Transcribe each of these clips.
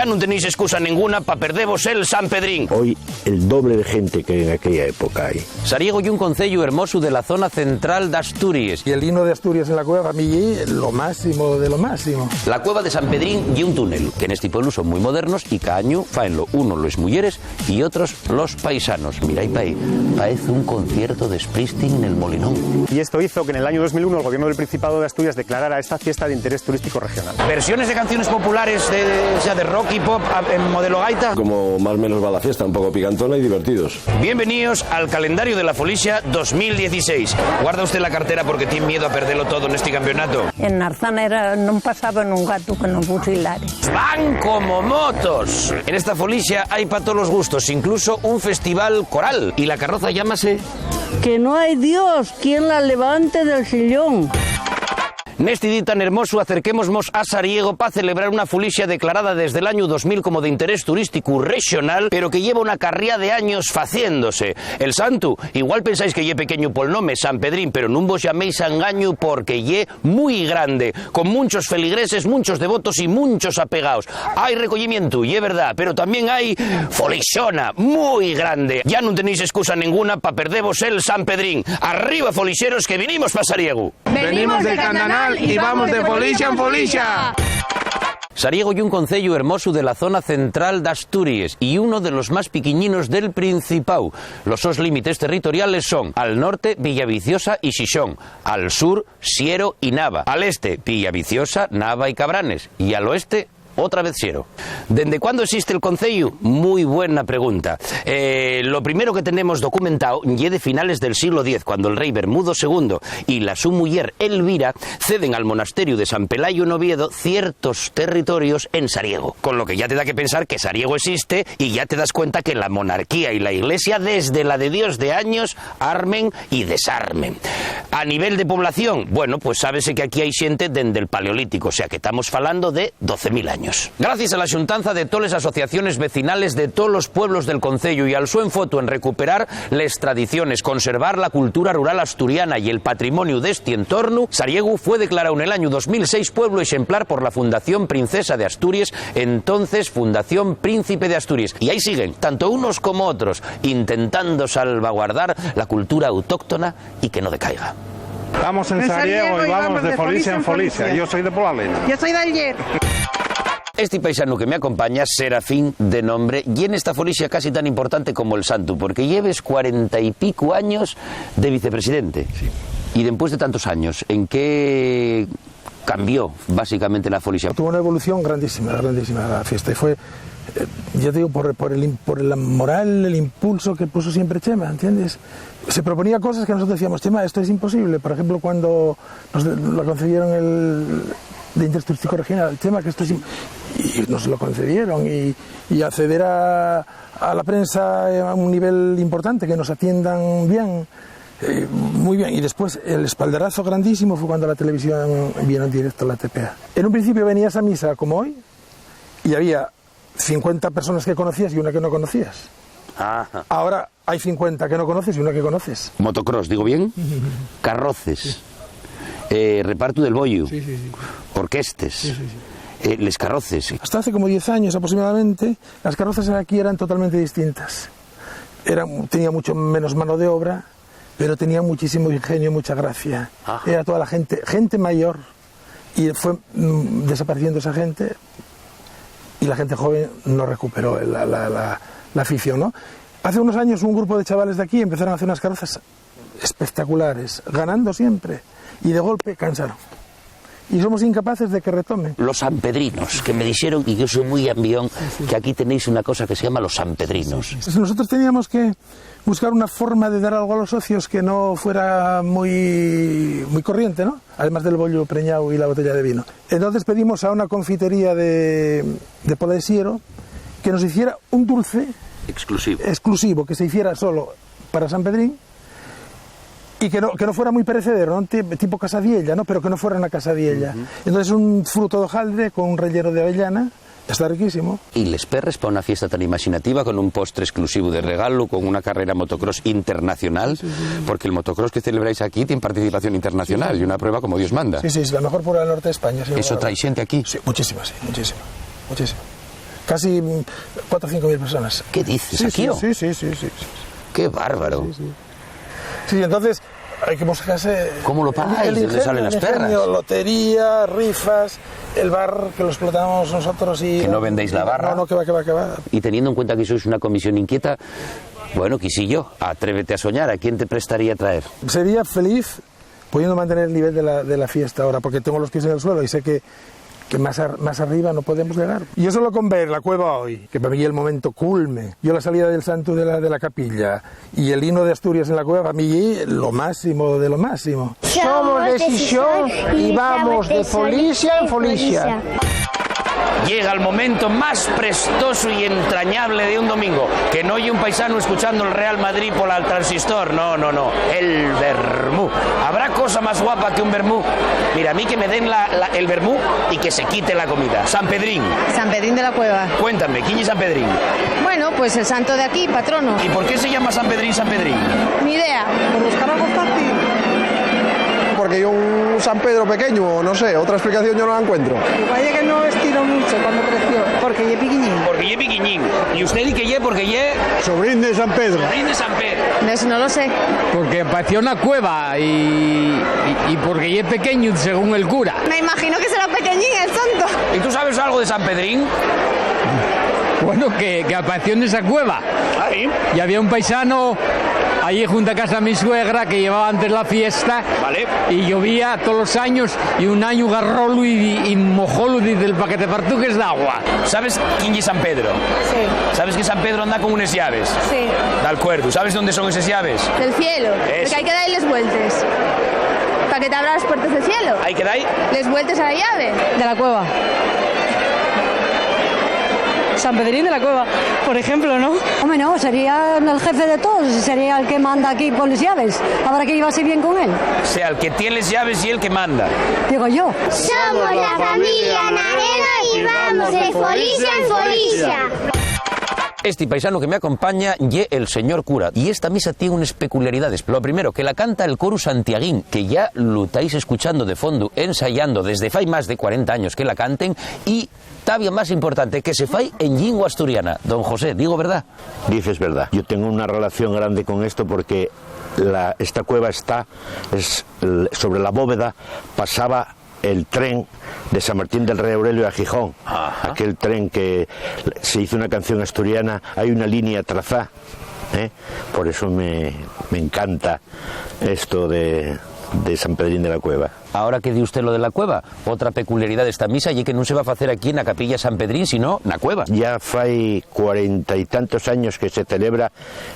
no tenéis excusa ninguna para perderos el San Pedrín. Hoy el doble de gente que en aquella época hay. Sariego y un concello hermoso de la zona central de Asturias. Y el hino de Asturias en la cueva, a mí, lo máximo de lo máximo. La cueva de San Pedrín y un túnel, que en este pueblo son muy modernos y cada año faenlo uno los mulleres y otros los paisanos. Miráis pa' ahí, parece un concierto de Springsteen en el Molinón. Y esto hizo que en el año 2001 el gobierno del Principado de Asturias declarara esta fiesta de interés turístico regional. Versiones de canciones populares de rock y pop en modelo gaita. Como más o menos va la fiesta, un poco picantona y divertidos. Bienvenidos al calendario de la Folixa 2016. Guarda usted la cartera porque tiene miedo a perderlo todo en este campeonato. En Arzana no pasaban un gato que no fusilare. ¡Van como motos! En esta Folixa hay para todos los gustos, incluso un festival coral. Y la carroza llámase... Que no hay Dios quien la levante del sillón. Neste día tan hermoso acerquémonos a Sariego para celebrar una Folixa declarada desde el año 2000 como de interés turístico regional, pero que lleva una carría de años faciéndose. El santo, igual pensáis que lle pequeño por nome, San Pedrín, pero non vos llaméis a engaño porque lle muy grande, con muchos feligreses, muchos devotos y muchos apegados. Hay recogimiento, y es verdad, pero también hay folixona muy grande. Ya no tenéis excusa ninguna para perderos el San Pedrín. Arriba, folixeros, que vinimos para Sariego. Venimos de Candanal y vamos de Folixa en Folixa. Sariego y un concello hermoso de la zona central de Asturias y uno de los más piquiñinos del Principado. Los dos límites territoriales son al norte Villaviciosa y Xixón, al sur Siero y Nava, al este Villaviciosa, Nava y Cabranes y al oeste otra vez Siero. ¿Desde cuándo existe el concello? Muy buena pregunta. Lo primero que tenemos documentado es de finales del siglo X, cuando el rey Bermudo II y la su mujer Elvira ceden al monasterio de San Pelayo en Oviedo ciertos territorios en Sariego. Con lo que ya te da que pensar que Sariego existe y ya te das cuenta que la monarquía y la iglesia, desde la de Dios de años, armen y desarmen. A nivel de población, bueno, pues sábese que aquí hay xente desde el Paleolítico, o sea que estamos falando de 12.000 años. Gracias a la xuntanza de todas las asociaciones vecinales de todos los pueblos del concello y al su enfoto en recuperar las tradiciones, conservar la cultura rural asturiana y el patrimonio de este entorno, Sariego fue declarado en el año 2006 pueblo ejemplar por la Fundación Princesa de Asturias, entonces Fundación Príncipe de Asturias. Y ahí siguen, tanto unos como otros, intentando salvaguardar la cultura autóctona y que no decaiga. Estamos en Sariego y vamos de Folixa en Folixa. Yo soy de Polalena. Yo soy de Aller. Este paisano que me acompaña, Serafín de nombre, y en esta Folixa casi tan importante como el santo, porque lleves 40 y pico años de vicepresidente. Sí. Y después de tantos años, ¿en qué cambió básicamente la Folixa? Tuvo una evolución grandísima la fiesta. Y fue, ya te digo, por la moral, el impulso que puso siempre Chema, ¿entiendes? Se proponía cosas que nosotros decíamos, Chema, esto es imposible. Por ejemplo, cuando nos lo concedieron de interés turístico regional, el tema que esto es y nos lo concedieron y acceder a la prensa a un nivel importante, que nos atiendan bien, muy bien. Y después el espaldarazo grandísimo fue cuando la televisión vino en directo a la TPA. En un principio venías a misa como hoy y había 50 personas que conocías y una que no conocías. Ajá. Ahora hay 50 que no conoces y una que conoces. Motocross, ¿digo bien? Carroces. Reparto del bollo. Sí. Orquestes. Les carroces. Hasta hace como 10 años aproximadamente, las carrozas aquí eran totalmente distintas. Tenía mucho menos mano de obra, pero tenía muchísimo ingenio, mucha gracia. Ajá. Era toda la gente mayor, y fue desapareciendo esa gente, y la gente joven no recuperó la afición, ¿no? Hace unos años un grupo de chavales de aquí empezaron a hacer unas carrozas espectaculares, ganando siempre, y de golpe cansaron. Y somos incapaces de que retomen. Los sanpedrinos, que me dijeron, y yo soy muy ambión, que aquí tenéis una cosa que se llama los sanpedrinos. Nosotros teníamos que buscar una forma de dar algo a los socios que no fuera muy corriente, ¿no? Además del bollo preñado y la botella de vino. Entonces pedimos a una confitería de Pola de Siero que nos hiciera un dulce exclusivo, que se hiciera solo para San Pedrín, y que no fuera muy perecedero, ¿no? Tipo casadiella, ¿no? Pero que no fuera una casadiella. Entonces un fruto de hojaldre con un relleno de avellana, está riquísimo. Y les perres para una fiesta tan imaginativa, con un postre exclusivo de regalo, con una carrera motocross internacional, porque el motocross que celebráis aquí tiene participación internacional y una prueba como Dios manda. Sí, es la mejor prueba del norte de España. ¿Eso trae gente aquí? Sí, muchísimo. casi 4 o 5 mil personas. ¿Qué dices, Sí, Akio? sí. ¡Qué bárbaro! Sí, entonces hay que buscarse... ¿Cómo lo pagáis? ¿De dónde salen las perras? Lotería, rifas, el bar que lo explotamos nosotros y... ¿Que no vendéis la barra? No, que va. Y teniendo en cuenta que sois una comisión inquieta, bueno, Quisillo, atrévete a soñar. ¿A quién te prestaría traer? Sería feliz pudiendo mantener el nivel de la fiesta ahora, porque tengo los pies en el suelo y sé que más arriba no podemos llegar. Y yo solo con ver la cueva hoy, que para mí el momento culme, yo la salida del santo de la capilla y el himno de Asturias en la cueva, para mí lo máximo de lo máximo. Somos de Xixón y vamos de Folicia en Folicia. Llega el momento más prestoso y entrañable de un domingo, que no hay un paisano escuchando el Real Madrid por el transistor, no, el vermú. ¿Habrá cosa más guapa que un vermú? Mira, a mí que me den el vermú y que se quite la comida. San Pedrín. San Pedrín de la Cueva. Cuéntame, ¿quién es San Pedrín? Bueno, pues el santo de aquí, patrono. ¿Y por qué se llama San Pedrín, San Pedrín? Ni idea. Por buscar algo fácil. Porque yo un San Pedro pequeño, no sé, otra explicación yo no la encuentro. Vaya que no estiró mucho cuando creció, porque ye piquiñín. Porque ye piquiñín. ¿Y usted di que ye? Porque ye... Sobrín de San Pedro. Sobrín de San Pedro. Eso no lo sé. Porque apareció una cueva y porque ye pequeño según el cura. Me imagino que será pequeñín el santo. ¿Y tú sabes algo de San Pedrín? Bueno, que apareció en esa cueva. Ahí. Y había un paisano allí junto a casa de mi suegra que llevaba antes la fiesta. Vale. Y llovía todos los años y un año agarrólo y mojólo desde el paquete fartuques de agua. ¿Sabes quién es San Pedro? Sí. ¿Sabes que San Pedro anda con unas llaves? Sí. De acuerdo. ¿Sabes dónde son esas llaves? Del cielo. Eso. Porque hay que darles vueltas. Para que te abran las puertas del cielo. ¿Hay que dar? Les vueltas a la llave. De la cueva. San Pedrín de la Cueva, por ejemplo, ¿no? Hombre, no, sería el jefe de todos, sería el que manda aquí por las llaves. Habrá que llevarse bien con él. O sea, el que tiene las llaves y el que manda. Digo yo. Somos la familia Narena y vamos de Folicia en Folicia. Este paisano que me acompaña ye el señor cura. Y esta misa tiene unas peculiaridades. Lo primero, que la canta el coro santiaguín, que ya lo estáis escuchando de fondo, ensayando desde fai más de 40 años que la canten, y todavía más importante, que se fai en lingua asturiana. Don José, digo verdad. Dices verdad. Yo tengo una relación grande con esto porque esta cueva sobre la bóveda pasaba el tren de San Martín del Rey Aurelio a Gijón. Ajá. Aquel tren que se hizo una canción asturiana, hay una línea trazada, por eso me encanta esto de San Pedrín de la Cueva. Ahora que di usted lo de la cueva, otra peculiaridad de esta misa y que no se va a hacer aquí en la capilla San Pedrín, sino en la cueva. Ya fai 40 y tantos años que se celebra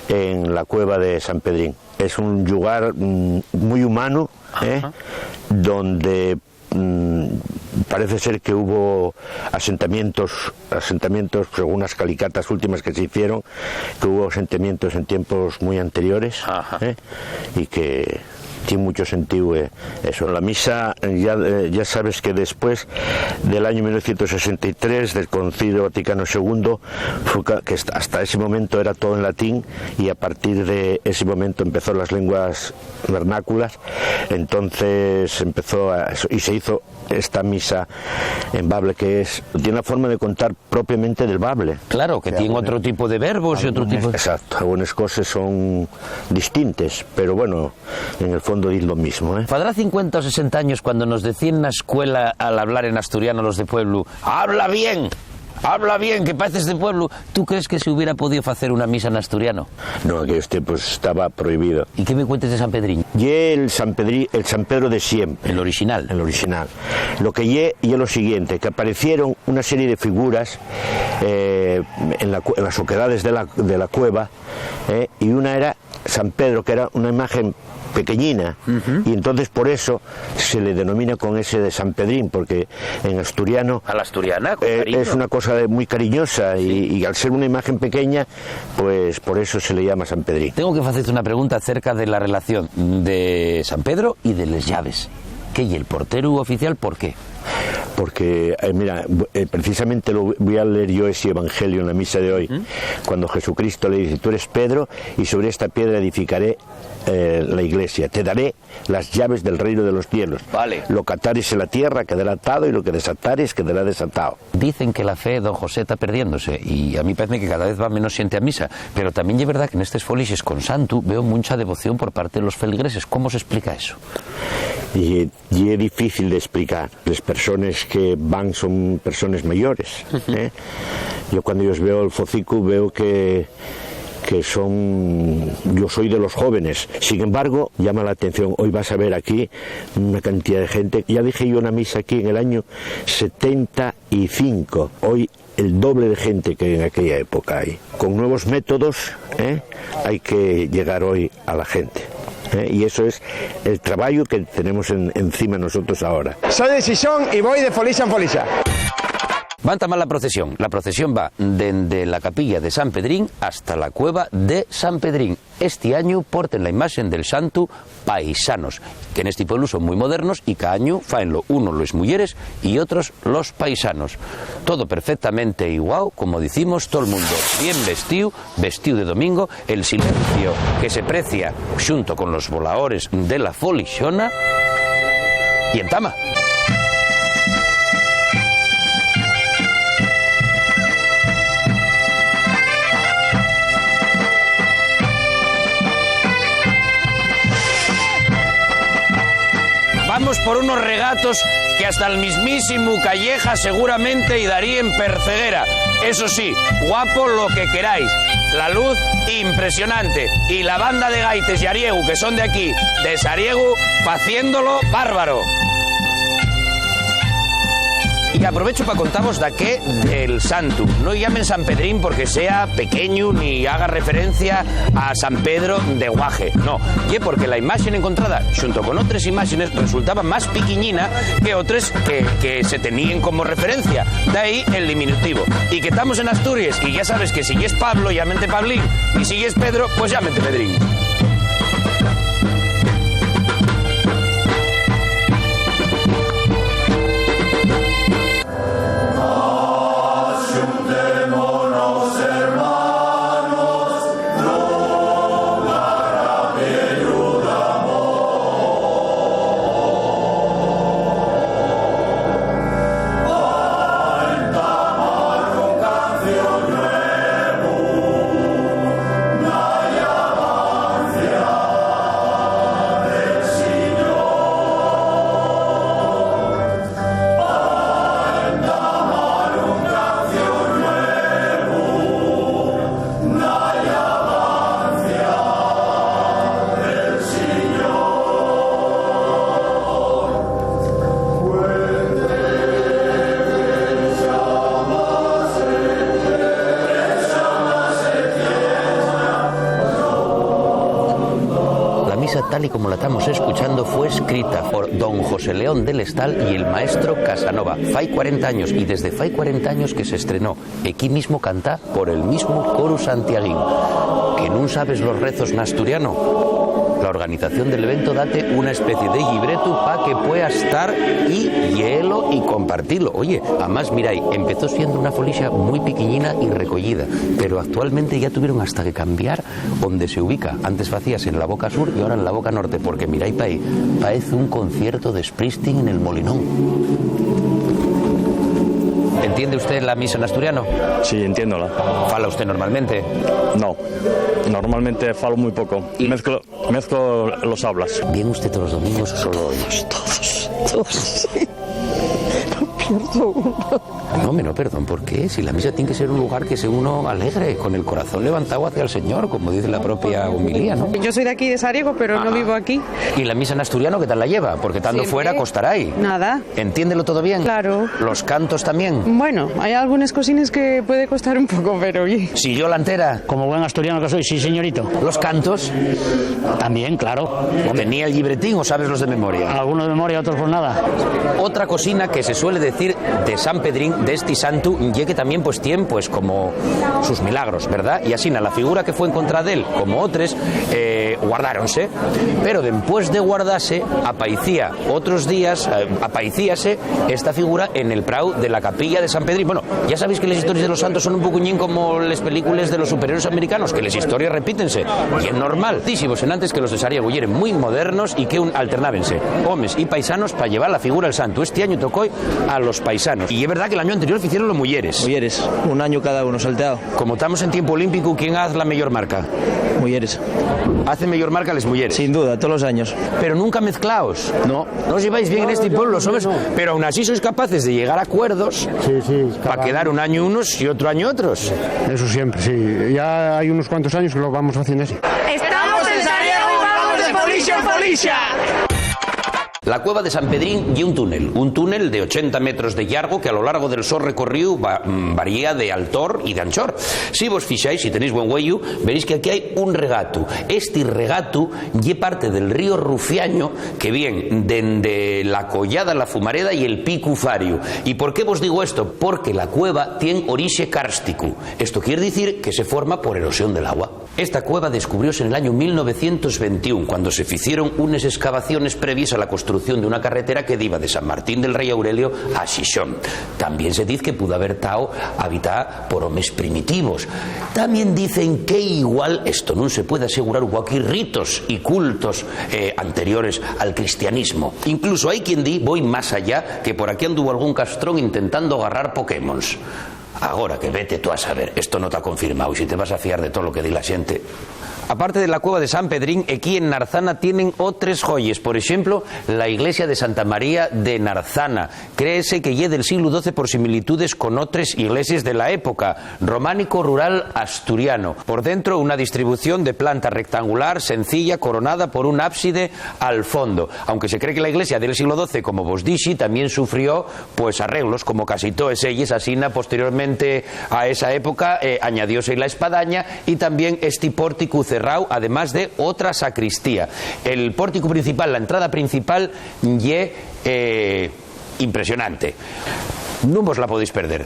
en la cueva de San Pedrín. Es un lugar muy humano, donde parece ser que hubo asentamientos según las calicatas últimas que se hicieron, que hubo asentamientos en tiempos muy anteriores, y que tiene mucho sentido eso. La misa, ya sabes que después del año 1963, del Concilio Vaticano II, que hasta ese momento era todo en latín, y a partir de ese momento empezó las lenguas vernáculas, entonces y se hizo esta misa en bable, que tiene la forma de contar propiamente del bable. Claro, que tiene otro tipo de verbos y otro tipo de... Exacto, algunas cosas son distintas, pero bueno, en el fondo es lo mismo. Fadrá 50 o 60 años cuando nos decían en la escuela al hablar en asturiano los de pueblo, ¡habla bien! Habla bien, que pareces de pueblo. ¿Tú crees que se hubiera podido hacer una misa en asturiano? No, en aquellos tiempos estaba prohibido. ¿Y qué me cuentes de San Pedrín? El San Pedro de siempre. El original. El original. Lo que ye lo siguiente, que aparecieron una serie de figuras en las oquedades de la cueva, y una era San Pedro, que era una imagen pequeñina, y entonces por eso se le denomina con ese de San Pedrín, porque en asturiano a la asturiana con cariño. Es una cosa muy cariñosa, sí. y al ser una imagen pequeña, pues por eso se le llama San Pedrín. Tengo que hacerte una pregunta acerca de la relación de San Pedro y de las llaves. ¿Qué y el portero oficial por qué? porque mira, precisamente lo voy a leer yo ese evangelio en la misa de hoy, cuando Jesucristo le dice: tú eres Pedro y sobre esta piedra edificaré la iglesia, te daré las llaves del reino de los cielos. Vale. Lo que atares en la tierra quedará atado y lo que desatares quedará desatado. Dicen que la fe, don José, está perdiéndose y a mí parece que cada vez va menos gente a misa, pero también es verdad que en estos foliches con santu veo mucha devoción por parte de los feligreses. ¿Cómo se explica eso? Y es difícil de explicar. Las personas que van son personas mayores. Yo cuando yo veo el focico veo que yo soy de los jóvenes. Sin embargo, llama la atención, hoy vas a ver aquí una cantidad de gente. Ya dije yo una misa aquí en el año 75, hoy el doble de gente que en aquella época hay. Con nuevos métodos hay que llegar hoy a la gente. Y eso es el trabajo que tenemos encima nosotros ahora. Soy de Xixón y voy de folixa en folixa. Va a tomar la procesión. La procesión va desde la capilla de San Pedrín hasta la cueva de San Pedrín. Este año porten la imagen del santo paisanos, que en este pueblo son muy modernos y cada año faenlo unos los mujeres y otros los paisanos. Todo perfectamente igual, como decimos, todo el mundo bien vestido, vestido de domingo, el silencio que se precia junto con los voladores de la folixona y en tama. Vamos por unos regatos que hasta el mismísimo Calleja seguramente y daría en perceguera. Eso sí, guapo lo que queráis. La luz impresionante. Y la banda de gaites y Ariegu, que son de aquí, de Sariegu, haciéndolo bárbaro. Y aprovecho para contaros de qué del santo. No llamen San Pedrín porque sea pequeño ni haga referencia a San Pedro de Guaje. No, y porque la imagen encontrada, junto con otras imágenes, resultaba más piquiñina que otras que se tenían como referencia. De ahí el diminutivo. Y que estamos en Asturias y ya sabes que si es Pablo, llámente Pablín. Y si es Pedro, pues llámente Pedrín. Tal y como la estamos escuchando, fue escrita por don José León del Estal y el maestro Casanova. Fai 40 años, y desde fai 40 años que se estrenó. Aquí mismo canta por el mismo coro santiaguín. ¿Que no sabes los rezos en asturiano? La organización del evento date una especie de libreto para que puedas estar y hielo y compartirlo. Oye, además, miráis, empezó siendo una folixa muy pequeñina y recollida, pero actualmente ya tuvieron hasta que cambiar donde se ubica. Antes hacías en la boca sur y ahora en la boca norte, porque miráis para ahí, parece un concierto de Springsteen en el Molinón. ¿Entiende usted la misa en asturiano? Sí, entiéndola. ¿Fala usted normalmente? No, normalmente falo muy poco. ¿Y? Mezclo los hablas. ¿Viene usted todos los domingos o solo hoy? Todos. No pierdo uno. No, perdón, ¿por qué? Si la misa tiene que ser un lugar que sea uno alegre, con el corazón levantado hacia el Señor, como dice la propia homilía, ¿no? Yo soy de aquí, de Sariego, pero no vivo aquí. ¿Y la misa en asturiano qué tal la lleva? Porque estando fuera costará ahí. Nada. ¿Entiéndelo todo bien? Claro. ¿Los cantos también? Bueno, hay algunas cosines que puede costar un poco, pero bien. ¿Si yo la entera? Como buen asturiano que soy, sí, señorito. ¿Los cantos? También, claro. ¿Tenía el libretín o sabes los de memoria? Algunos de memoria, otros por nada. Otra cocina que se suele decir decir de San Pedrín, de este santo, y que también pues tiene pues como sus milagros, ¿verdad? Y así la figura que fue encontrada de él, como otros, guardáronse, pero después de guardarse, aparecía otros días, aparecíase esta figura en el prau de la capilla de San Pedrín. Bueno, ya sabéis que las historias de los santos son un pocuñín como las películas de los superhéroes americanos, que las historias repítense, y es normal. Dísimos en antes que los de Sariego eran muy modernos y que alternábense hombres y paisanos para llevar la figura del santo. Este año tocó a los paisanos, y es verdad que el año anterior hicieron los mujeres. Mujeres, un año cada uno salteado. Como estamos en tiempo olímpico, ¿quién hace la mejor marca? Mujeres. ¿Hace mejor marca las mujeres? Sin duda, todos los años. Pero nunca mezclaos. No. No os lleváis bien en este pueblo, los hombres, pero aún así sois capaces de llegar a acuerdos para quedar un año unos y otro año otros. Eso siempre, sí. Ya hay unos cuantos años que lo vamos haciendo así. ¡Estamos en Sariego y vamos de Folicia en Folicia! La cueva de San Pedrín y un túnel de 80 metros de largo que a lo largo del so recorrido varía de altor y de anchor. Si vos fijáis, si tenéis buen huello, veréis que aquí hay un regato. Este regato es parte del río Rufiaño que viene desde la Collada, la Fumareda y el Pico Fario. ¿Y por qué vos digo esto? Porque la cueva tiene origen kárstico. Esto quiere decir que se forma por erosión del agua. Esta cueva descubrióse en el año 1921, cuando se hicieron unas excavaciones previas a la construcción de una carretera que iba de San Martín del Rey Aurelio a Xixón. También se dice que pudo haber estado habitada por hombres primitivos. También dicen que igual, esto no se puede asegurar, hubo aquí ritos y cultos anteriores al cristianismo. Incluso hay quien voy más allá, que por aquí anduvo algún castrón intentando agarrar Pokémons. Ahora que vete tú a saber, esto no está confirmado, y si te vas a fiar de todo lo que di la gente. Aparte de la cueva de San Pedrín, aquí en Narzana tienen otras joyas. Por ejemplo, la iglesia de Santa María de Narzana. Créese que es del siglo XII por similitudes con otras iglesias de la época. Románico rural asturiano. Por dentro, una distribución de planta rectangular, sencilla, coronada por un ábside al fondo. Aunque se cree que la iglesia del siglo XII, como vos dixi, también sufrió pues arreglos, como casi todas ellas. Asina, posteriormente a esa época, añadióse la espadaña y también este pórtico cerrado, además de otra sacristía. El pórtico principal, la entrada principal, es impresionante. No vos la podéis perder.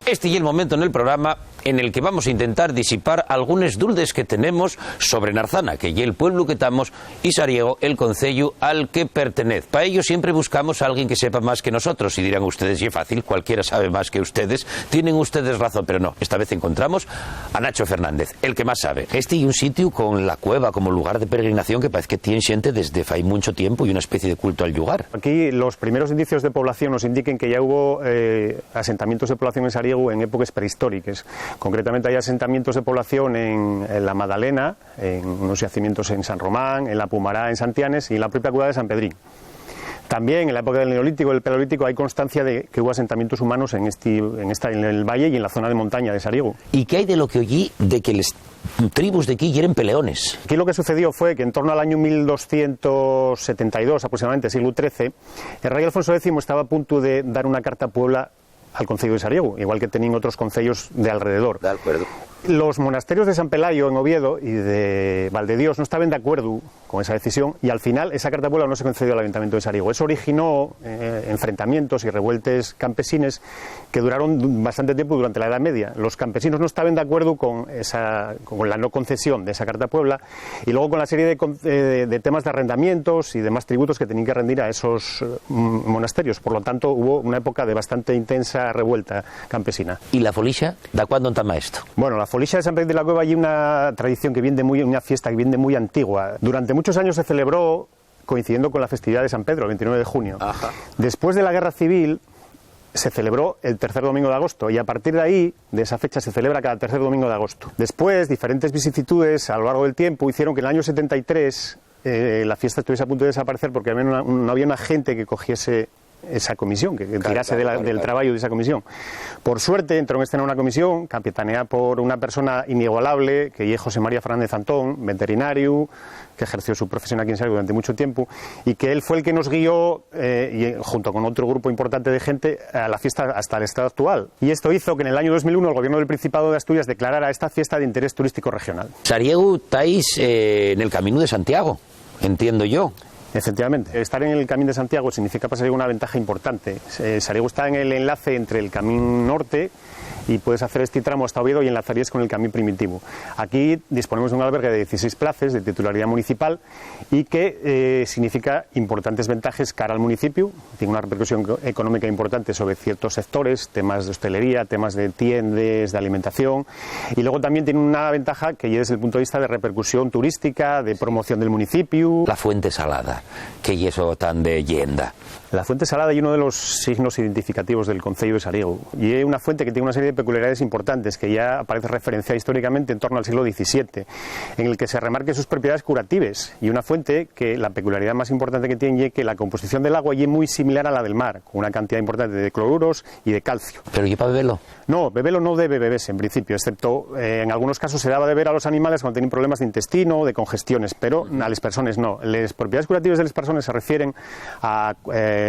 Este y el momento en el programa en el que vamos a intentar disipar algunas dudas que tenemos sobre Narzana, que es el pueblo que estamos, y Sariego, el concello al que pertenece. Para ello siempre buscamos a alguien que sepa más que nosotros, y dirán ustedes, y es fácil, cualquiera sabe más que ustedes. Tienen ustedes razón, pero no. Esta vez encontramos a Nacho Fernández, el que más sabe. Este y un sitio con la cueva como lugar de peregrinación que parece que tiene gente desde hace mucho tiempo y una especie de culto al lugar. Aquí los primeros indicios de población nos indican que ya hubo asentamientos de población en Sariego en épocas prehistóricas. Concretamente hay asentamientos de población en la Madalena, en unos yacimientos en San Román, en la Pumará, en Santianes y en la propia cueva de San Pedrín. También en la época del Neolítico y el Paleolítico hay constancia de que hubo asentamientos humanos en el valle y en la zona de montaña de Sariego. ¿Y qué hay de lo que oí de que las tribus de aquí eran peleones? Aquí lo que sucedió fue que en torno al año 1272, aproximadamente, siglo XIII, el rey Alfonso X estaba a punto de dar una carta a Puebla al concello de Sariego, igual que tenían otros concellos de alrededor. De acuerdo. Los monasterios de San Pelayo en Oviedo y de Valdedios no estaban de acuerdo con esa decisión y al final esa carta Puebla no se concedió al Ayuntamiento de Sariego. Eso originó enfrentamientos y revueltas campesines que duraron bastante tiempo durante la Edad Media. Los campesinos no estaban de acuerdo con la no concesión de esa carta Puebla y luego con la serie de temas de arrendamientos y demás tributos que tenían que rendir a esos monasterios. Por lo tanto, hubo una época de bastante intensa revuelta campesina. ¿Y la Folicia? ¿De cuándo está esto? Bueno, la Folicia de San Pedro de la Cueva hay una tradición que viene una fiesta que viene muy antigua. Durante muchos años se celebró coincidiendo con la festividad de San Pedro, el 29 de junio. Ajá. Después de la Guerra Civil se celebró el tercer domingo de agosto y a partir de ahí, de esa fecha, se celebra cada tercer domingo de agosto. Después, diferentes vicisitudes a lo largo del tiempo hicieron que en el año 73 la fiesta estuviese a punto de desaparecer porque no había una gente que cogiese esa comisión, que tirase del trabajo de esa comisión. Por suerte entró en escena una comisión capitaneada por una persona inigualable, que es José María Fernández Antón, veterinario, que ejerció su profesión aquí en Sariego durante mucho tiempo, y que él fue el que nos guió, junto con otro grupo importante de gente, a la fiesta hasta el estado actual. Y esto hizo que en el año 2001 el Gobierno del Principado de Asturias declarara esta fiesta de interés turístico regional. Sariego estáis en el Camino de Santiago. entiendo yo. Efectivamente, estar en el Camino de Santiago significa para Sariego una ventaja importante. Sariego está en el enlace entre el Camino Norte y puedes hacer este tramo hasta Oviedo y enlazarías con el Camino Primitivo. Aquí disponemos de un albergue de 16 plazas de titularidad municipal y que significa importantes ventajas cara al municipio. Tiene una repercusión económica importante sobre ciertos sectores, temas de hostelería, temas de tiendas, de alimentación, y luego también tiene una ventaja que ya desde el punto de vista de repercusión turística, de promoción del municipio. La Fuente Salada, que es eso tan de leyenda. La Fuente Salada es uno de los signos identificativos del concello de Sariego y es una fuente que tiene una serie de peculiaridades importantes que ya aparece referenciada históricamente en torno al siglo XVII, en el que se remarquen sus propiedades curativas, y una fuente que la peculiaridad más importante que tiene es que la composición del agua es muy similar a la del mar, con una cantidad importante de cloruros y de calcio. ¿Pero y para beberlo? No, beberlo no debe beberse en principio, excepto en algunos casos se daba de beber a los animales cuando tienen problemas de intestino, de congestiones, pero a las personas no. Las propiedades curativas de las personas se refieren a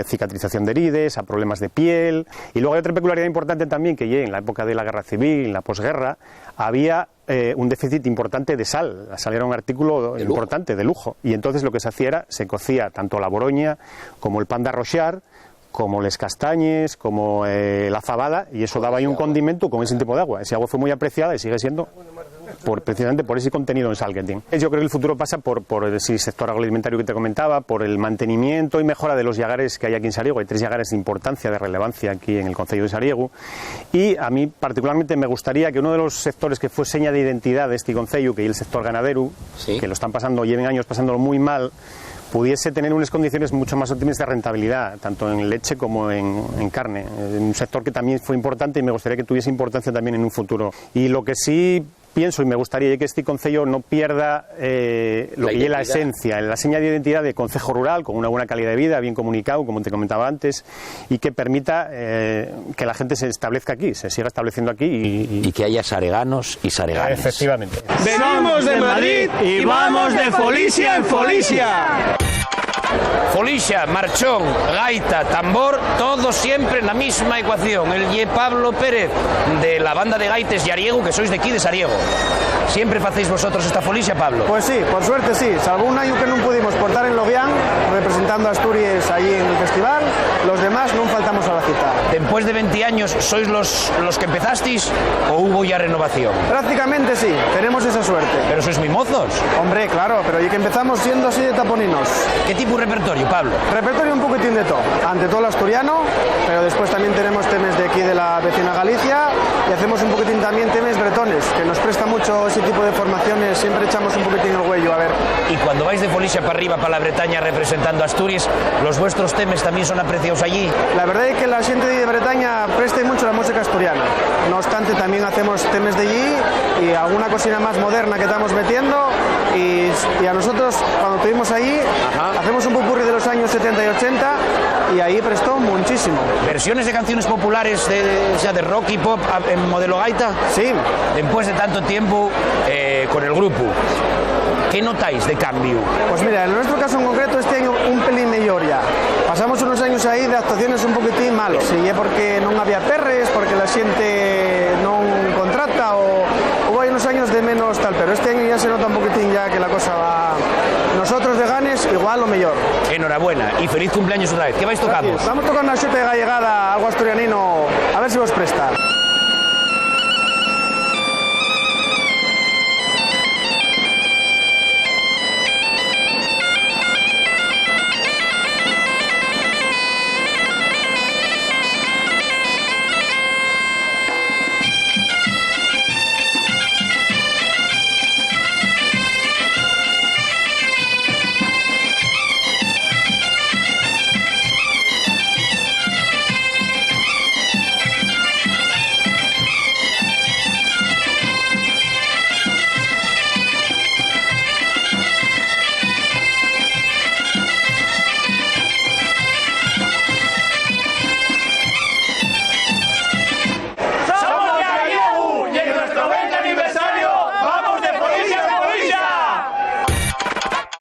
cicatrización de heridas, a problemas de piel, y luego hay otra peculiaridad importante también, que en la época de la guerra civil, en la posguerra, había un déficit importante de sal. La sal era un artículo importante, de lujo, y entonces lo que se hacía era, se cocía tanto la boroña como el pan de arroxar, como les castañes, como la fabada, y eso daba ahí un condimento con ese tipo de agua. Ese agua fue muy apreciada y sigue siendo precisamente por ese contenido en sal que tiene. Yo creo que el futuro pasa por ese sector agroalimentario que te comentaba, por el mantenimiento y mejora de los llagares que hay aquí en Sariego. Hay 3 llagares de importancia, de relevancia aquí en el concello de Sariego, y a mí particularmente me gustaría que uno de los sectores que fue seña de identidad de este concello, que es el sector ganadero, ¿sí?, que lo están pasando, lleven años pasándolo muy mal, pudiese tener unas condiciones mucho más óptimas de rentabilidad, tanto en leche como en carne. Un sector que también fue importante y me gustaría que tuviese importancia también en un futuro. Y lo que sí pienso y me gustaría que este concello no pierda lo que es la esencia, la seña de identidad de concejo rural, con una buena calidad de vida, bien comunicado, como te comentaba antes, y que permita que la gente se establezca aquí, se siga estableciendo aquí. Y que haya sareganos y sareganes. Efectivamente. Venimos de Madrid y vamos de Folicia en Folicia. Folicia, marchón, gaita, tambor, todo siempre en la misma ecuación. El ye Pablo Pérez de la banda de gaites Yariego, que sois de aquí de Sariego. ¿Siempre hacéis vosotros esta Folicia, Pablo? Pues sí, por suerte sí. Salvo un año que no pudimos portar en Loguián, representando a Asturias allí en el festival, los demás no faltamos a la cita. Después de 20 años, ¿sois los que empezasteis o hubo ya renovación? Prácticamente sí, tenemos esa suerte. ¿Pero sois muy mozos? Hombre, claro, pero y que empezamos siendo así de taponinos. ¿Qué tipo de repertorio, Pablo? Repertorio un poquitín de todo. Ante todo el asturiano, pero después también tenemos temas de aquí de la vecina Galicia y hacemos un poquitín también temas bretones, que nos presta mucho ese tipo de formaciones, siempre echamos un poquitín el huello, a ver. Y cuando vais de Folicia para arriba, para la Bretaña, representando a Asturias, ¿los vuestros temas también son apreciados allí? La verdad es que la gente de Bretaña presta mucho la música asturiana. No obstante, también hacemos temas de allí y alguna cocina más moderna que estamos metiendo, y a nosotros, cuando estuvimos allí, hacemos un popurrí de los años 70 y 80 y ahí prestó muchísimo. ¿Versiones de canciones populares de rock y pop en modelo gaita? Sí. Después de tanto tiempo con el grupo, ¿qué notáis de cambio? Pues mira, en nuestro caso en concreto este año un pelín mejor ya. Pasamos unos años ahí de actuaciones un poquitín malos, y es porque no había perres, porque la gente no contrata o hay unos años de menos tal, pero este año ya se nota un poquitín ya que la cosa va. Nosotros de Ganes igual o mejor. Enhorabuena y feliz cumpleaños otra vez. ¿Qué vais tocando? Vamos tocando una xute gallegada, algo asturianino, a ver si vos presta.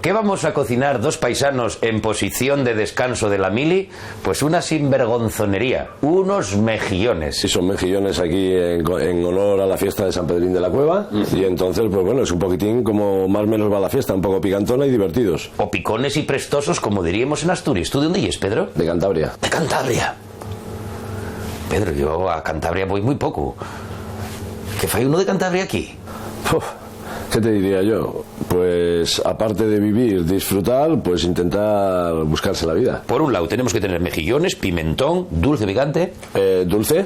¿Qué vamos a cocinar dos paisanos en posición de descanso de la mili? Pues una sinvergonzonería, unos mejillones. Sí, son mejillones aquí en honor a la fiesta de San Pedrín de la Cueva. Y entonces, pues bueno, es un poquitín como más o menos va la fiesta, un poco picantona y divertidos. O picones y prestosos, como diríamos en Asturias. ¿Tú de dónde eres, Pedro? De Cantabria. ¿De Cantabria? Pedro, yo a Cantabria voy muy poco. ¿Qué fai uno de Cantabria aquí? Uf, ¿qué te diría yo? Pues aparte de vivir, disfrutar, pues intentar buscarse la vida. Por un lado tenemos que tener mejillones, pimentón, dulce, picante. Dulce,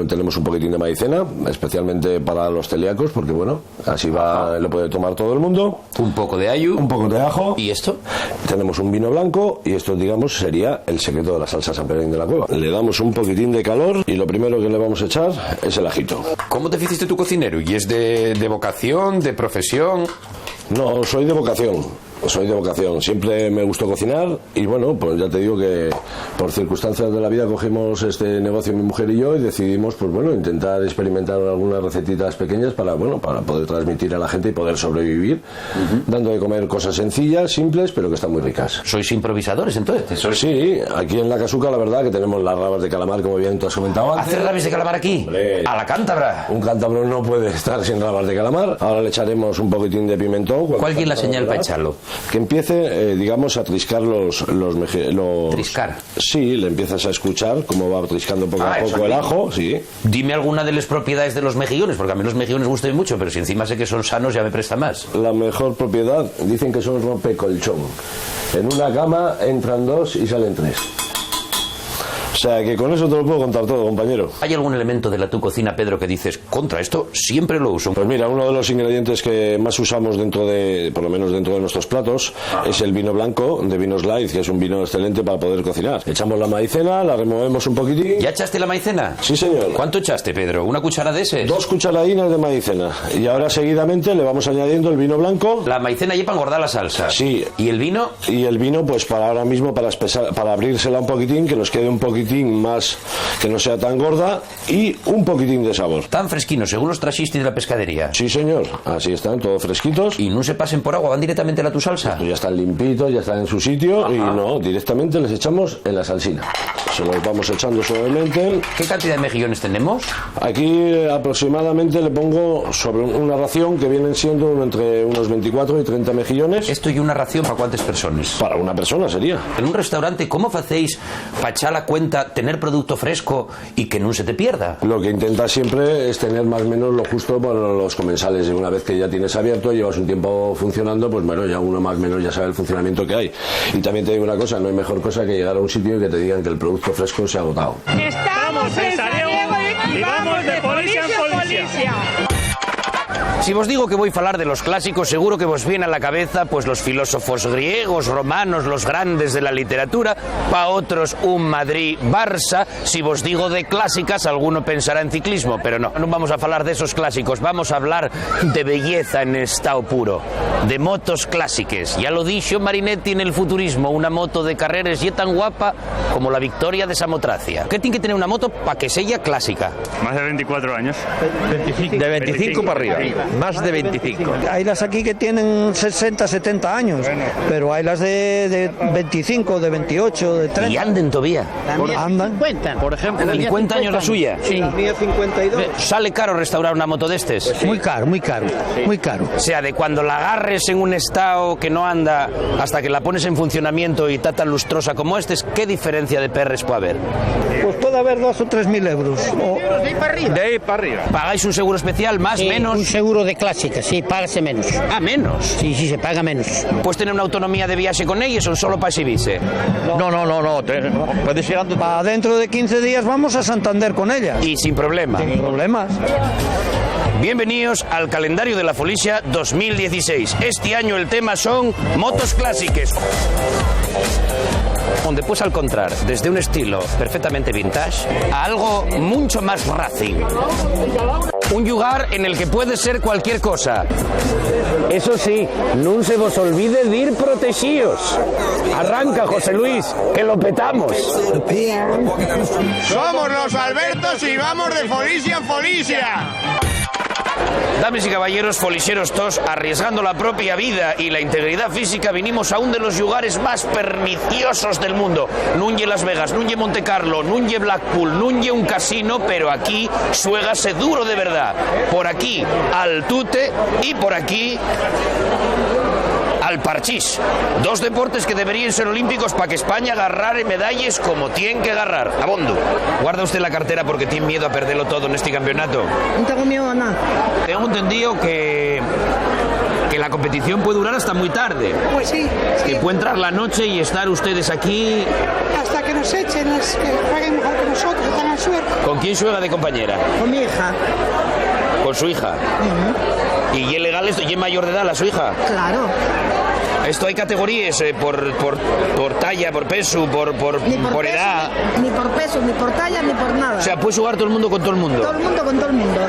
tenemos un poquitín de maicena, especialmente para los celíacos, porque bueno, así lo puede tomar todo el mundo. Un poco de ayu. Un poco de ajo. ¿Y esto? Tenemos un vino blanco y esto, digamos, sería el secreto de la salsa San Pedrín de la Cueva. Le damos un poquitín de calor y lo primero que le vamos a echar es el ajito. ¿Cómo te hiciste tu cocinero? ¿Y es de vocación, de profesión? No, soy de vocación. Siempre me gustó cocinar y bueno, pues ya te digo que por circunstancias de la vida cogimos este negocio mi mujer y yo y decidimos, pues bueno, intentar experimentar algunas recetitas pequeñas para poder transmitir a la gente y poder sobrevivir, dando de comer cosas sencillas, simples, pero que están muy ricas. ¿Sois improvisadores entonces? Sí, aquí en la Casuca la verdad que tenemos las rabas de calamar, como bien tú has comentado antes. ¿Hacer rabas de calamar aquí? Hombre, a la cántabra. Un cántabro no puede estar sin rabas de calamar. Ahora le echaremos un poquitín de pimentón. ¿Cuál es la señal para echarlo? Que empiece, digamos, a triscar los... ¿Triscar? Sí, le empiezas a escuchar cómo va triscando poco a poco el ajo, sí. Dime alguna de las propiedades de los mejillones, porque a mí los mejillones me gustan mucho, pero si encima sé que son sanos ya me presta más. La mejor propiedad, dicen que son rompecolchón. En una cama entran 2 y salen 3. O sea, que con eso te lo puedo contar todo, compañero. ¿Hay algún elemento de la tu cocina, Pedro, que dices, contra esto siempre lo uso? Pues mira, uno de los ingredientes que más usamos por lo menos dentro de nuestros platos, es el vino blanco de Vinos Light, que es un vino excelente para poder cocinar. Echamos la maicena, la removemos un poquitín. ¿Ya echaste la maicena? Sí, señor. ¿Cuánto echaste, Pedro? ¿Una cuchara de ese? 2 cucharadinas de maicena. Y ahora seguidamente le vamos añadiendo el vino blanco. La maicena ya para engordar la salsa. Sí. ¿Y el vino? Y el vino, pues para ahora mismo, para abrírsela un poquitín, que nos quede un poquitín más, que no sea tan gorda y un poquitín de sabor. ¿Tan fresquinos según los trajiste de la pescadería? Sí, señor, así están, todos fresquitos. ¿Y no se pasen por agua, van directamente a la tu salsa? Pues ya están limpitos, ya están en su sitio. Y no, directamente les echamos en la salsina. Se los vamos echando suavemente. ¿Qué cantidad de mejillones tenemos? Aquí aproximadamente le pongo sobre una ración que vienen siendo entre unos 24 y 30 mejillones. ¿Esto y una ración para cuántas personas? Para una persona sería. En un restaurante, ¿cómo hacéis para echar la cuenta, tener producto fresco y que no se te pierda? Lo que intentas siempre es tener más o menos lo justo para los comensales. Y una vez que ya tienes abierto, llevas un tiempo funcionando, pues bueno, ya uno más o menos ya sabe el funcionamiento que hay. Y también te digo una cosa, no hay mejor cosa que llegar a un sitio y que te digan que el producto fresco se ha agotado. Estamos en Sarajevo y vamos de policía en policía. Si vos digo que voy a falar de los clásicos, seguro que vos viene a la cabeza pues los filósofos griegos, romanos, los grandes de la literatura, pa' otros un Madrid-Barça. Si vos digo de clásicas, alguno pensará en ciclismo, pero no vamos a falar de esos clásicos, vamos a hablar de belleza en estado puro, de motos clásicas. Ya lo dicho Marinetti en El futurismo, una moto de carreras y tan guapa como la Victoria de Samotracia. ¿Qué tiene que tener una moto para que sea clásica? Más de 24 años. 25. De 25 para arriba. Más de 25. Hay las aquí que tienen 60, 70 años, pero hay las de 25, de 28, de 30. ¿Y anden todavía? Andan. 50, por ejemplo. 50 años la suya. Sí. La mía 52. ¿Sale caro restaurar una moto de estes? Pues sí. Muy caro, muy caro, muy caro. O sea, de cuando la agarres en un estado que no anda hasta que la pones en funcionamiento y está tan lustrosa como este, ¿qué diferencia de perres puede haber? Pues puede haber 2 o 3 mil euros. De ahí para arriba. De ahí para arriba. ¿Pagáis un seguro especial? ¿Más? Sí, ¿Menos? un seguro de clásica, sí, págase menos. ¿Ah, menos? Sí, se paga menos. ¿Puedes tener una autonomía de viaje con ellos o solo para exhibirse? No. Puedes ir antes. Para dentro de 15 días vamos a Santander con ella. Y sin problema. Sin problemas. Bienvenidos al calendario de la Folicia 2016. Este año el tema son motos clásicas. Donde puedes encontrar desde un estilo perfectamente vintage a algo mucho más racing. Un lugar en el que puede ser cualquier cosa. Eso sí, no se vos olvide de ir protegidos. Arranca, José Luis, que lo petamos. Somos los Albertos y vamos de Folicia en Folicia. Damas y caballeros, foliseros tos, arriesgando la propia vida y la integridad física, vinimos a un de los lugares más perniciosos del mundo. Nunye Las Vegas, Nunye Monte Carlo, Nunye Blackpool, Nunye un casino, pero aquí suégase duro de verdad. Por aquí al tute y por aquí al parchís. Dos deportes que deberían ser olímpicos para que España agarrare medallas como tiene que agarrar. Abondo. Guarda usted la cartera porque tiene miedo a perderlo todo en este campeonato. No tengo miedo a nada. Tengo entendido que la competición puede durar hasta muy tarde. Pues sí. Que puede entrar la noche y estar ustedes aquí hasta que nos echen, que jueguen mejor que nosotros, que tengan suerte. ¿Con quién juega de compañera? Con mi hija. ¿Con su hija? ¿Y es legal esto? ¿Y es mayor de edad la su hija? Claro. Esto hay categorías por talla, por peso, por peso, edad. Ni por peso, ni por talla, ni por nada. O sea, puede jugar todo el mundo con todo el mundo. Todo el mundo con todo el mundo.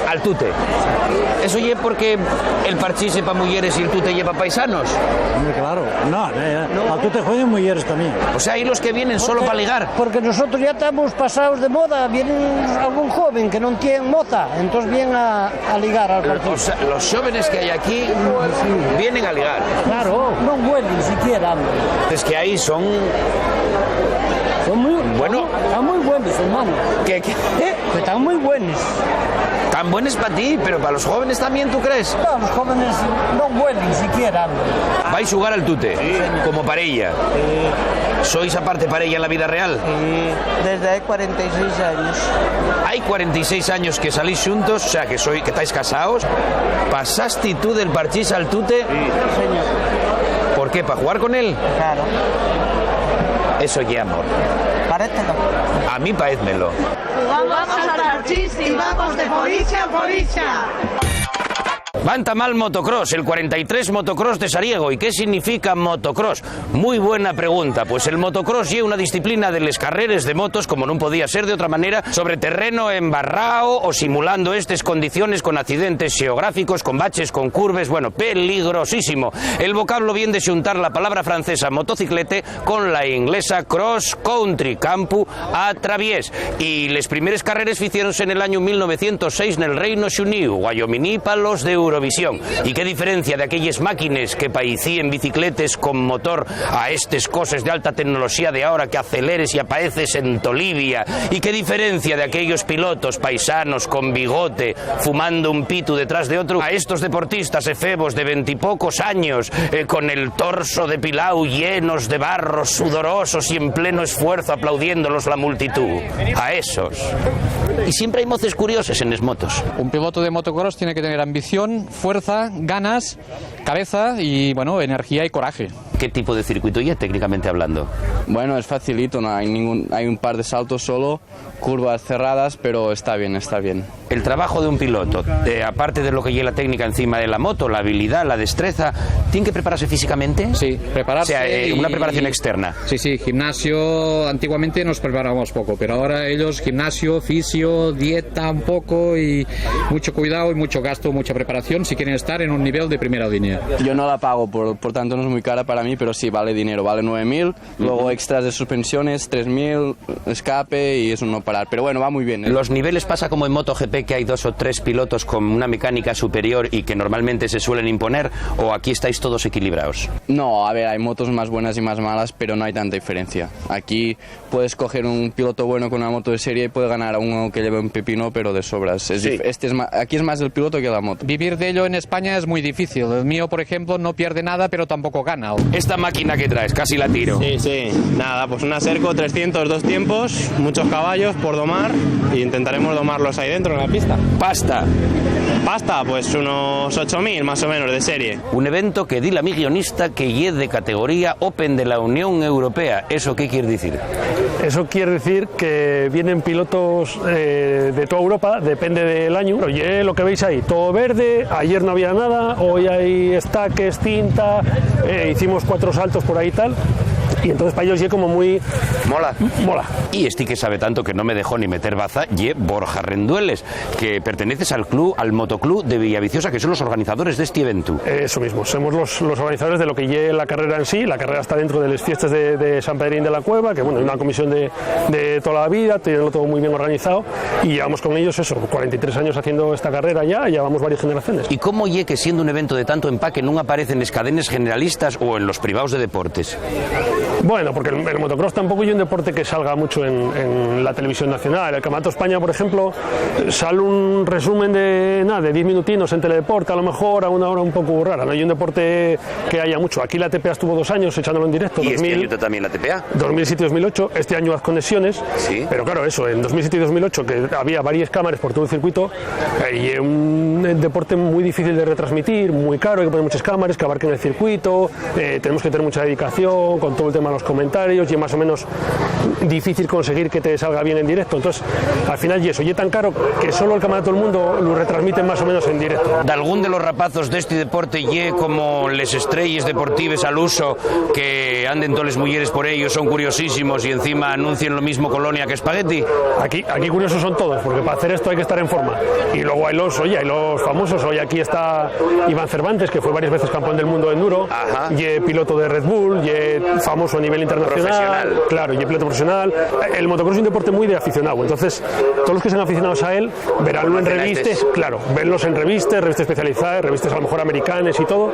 Al tute. ¿Eso es porque el parchís es para mujeres y el tute lleva paisanos? Claro, no, al tute juegan mujeres también. O sea, hay los que vienen solo para ligar. Porque nosotros ya estamos pasados de moda, viene algún joven que no tiene moza, entonces vienen a ligar al partido. O sea, los jóvenes que hay aquí vienen a ligar. Claro. No huelen siquiera. Es que ahí son muy bueno. Están muy buenos, hermano. ¿Qué? Que están muy buenos. Tan buenos para ti, pero para los jóvenes también, ¿tú crees? No, los jóvenes no huelen siquiera. ¿Vais a jugar al tute? Sí. Como parella. ¿Sois aparte parella en la vida real? Sí, desde hay 46 años. Hay 46 años que salís juntos, o sea, que estáis casados. ¿Pasaste tú del parchís al tute? Sí, señor. ¿Por qué? ¿Para jugar con él? Claro. Eso ya, amor. Parécelo. A mí paézmelo. Jugamos al parchís y vamos de folicia a folicia. Bantamal Motocross, el 43 Motocross de Sariego. ¿Y qué significa motocross? Muy buena pregunta. Pues el motocross es una disciplina de les carreres de motos, como no podía ser de otra manera, sobre terreno embarrao o simulando estas condiciones con accidentes geográficos, con baches, con curves, bueno, peligrosísimo. El vocablo viene de juntar la palabra francesa motociclete con la inglesa cross country, campo a traviés. Y les primeras carreras hicieronse en el año 1906 en el Reino Unido, Wyoming, palos de Eurovisión. ¿Y qué diferencia de aquellas máquinas que paicían bicicletes con motor a estas cosas de alta tecnología de ahora que aceleres y apareces en Tolivia? ¿Y qué diferencia de aquellos pilotos paisanos con bigote fumando un pitu detrás de otro a estos deportistas efebos de 20 y pocos años con el torso depilado llenos de barros sudorosos y en pleno esfuerzo aplaudiéndolos la multitud? A esos. Y siempre hay moces curiosas en las motos. Un piloto de motocross tiene que tener ambición, fuerza, ganas, cabeza y, bueno, energía y coraje. ¿Qué tipo de circuito ya técnicamente hablando? Bueno, es facilito, no hay un par de saltos solo, curvas cerradas, pero está bien, está bien. El trabajo de un piloto, aparte de lo que lleva la técnica encima de la moto, la habilidad, la destreza, ¿tiene que prepararse físicamente? Sí, prepararse. O sea, una preparación externa. Sí, gimnasio, antiguamente nos preparábamos poco, pero ahora ellos gimnasio, fisio, dieta un poco y mucho cuidado y mucho gasto, mucha preparación si quieren estar en un nivel de primera línea. Yo no la pago, por tanto no es muy cara para mí, pero sí vale dinero, vale 9.000, luego extras de suspensiones, 3.000, escape y eso no parar, pero bueno, va muy bien. Los niveles pasa como en MotoGP, que hay 2 o 3 pilotos con una mecánica superior y que normalmente se suelen imponer, o aquí estáis todos equilibrados. No, a ver, hay motos más buenas y más malas, pero no hay tanta diferencia. Aquí puedes coger un piloto bueno con una moto de serie y puede ganar a uno que lleve un pepino, pero de sobras. Sí. Aquí es más el piloto que la moto. Vivir de ello en España es muy difícil. El mío, por ejemplo, no pierde nada, pero tampoco gana. Esta máquina que traes, casi la tiro. Sí, nada, pues una Serco 300, 2 tiempos, muchos caballos por domar y intentaremos domarlos ahí dentro en la pista. Pasta, pues unos 8.000 más o menos de serie. Un evento que di la mi guionista que es de categoría Open de la Unión Europea. ¿Eso qué quiere decir? Eso quiere decir que vienen pilotos de toda Europa, depende del año. Oye, lo que veis ahí, todo verde, ayer no había nada, hoy hay estaques, cinta, hicimos 4 saltos por ahí y tal. y entonces para ellos es como muy... Mola. Mola. Y este que sabe tanto que no me dejó ni meter baza, y Borja Rendueles, que perteneces al motoclub de Villaviciosa, que son los organizadores de este evento. Eso mismo, somos los organizadores de lo que lleve la carrera en sí. La carrera está dentro de las fiestas de San Pedrín de la Cueva, que bueno, hay una comisión de toda la vida, tienen todo muy bien organizado, y llevamos con ellos 43 años haciendo esta carrera ya llevamos varias generaciones. ¿Y cómo lle que siendo un evento de tanto empaque no aparecen en cadenas generalistas o en los privados de deportes? Bueno, porque el motocross tampoco es un deporte que salga mucho en la televisión nacional. El Campeonato de España, por ejemplo, sale un resumen de 10 minutinos en Teledeporte, a lo mejor a una hora un poco rara. No hay un deporte que haya mucho. Aquí la TPA estuvo 2 años echándolo en directo. ¿Y este año también la TPA? 2007-2008, este año haz conexiones. Sí. Pero claro, eso, en 2007 y 2008, que había varias cámaras por todo el circuito, y es un deporte muy difícil de retransmitir, muy caro, hay que poner muchas cámaras que abarquen el circuito, tenemos que tener mucha dedicación con todo el tema de los comentarios, y es más o menos difícil conseguir que te salga bien en directo. Entonces, al final, y eso, y es tan caro que solo el Campeonato del Mundo lo retransmiten más o menos en directo. ¿De algún de los rapazos de este deporte ye como les estrellas deportives al uso, que anden todas las mujeres por ellos, son curiosísimos y encima anuncian lo mismo Colonia que Spaghetti? Aquí curiosos son todos, porque para hacer esto hay que estar en forma. Y luego hay los famosos. Hoy aquí está Iván Cervantes, que fue varias veces campeón del mundo de enduro, y piloto de Red Bull, y famoso a nivel internacional. Profesional. Claro, y piloto profesional. El motocross es un deporte muy de aficionado, entonces todos los que sean aficionados a él veránlo en revistas, claro, verlos en revistas especializadas, revistas a lo mejor americanas y todo,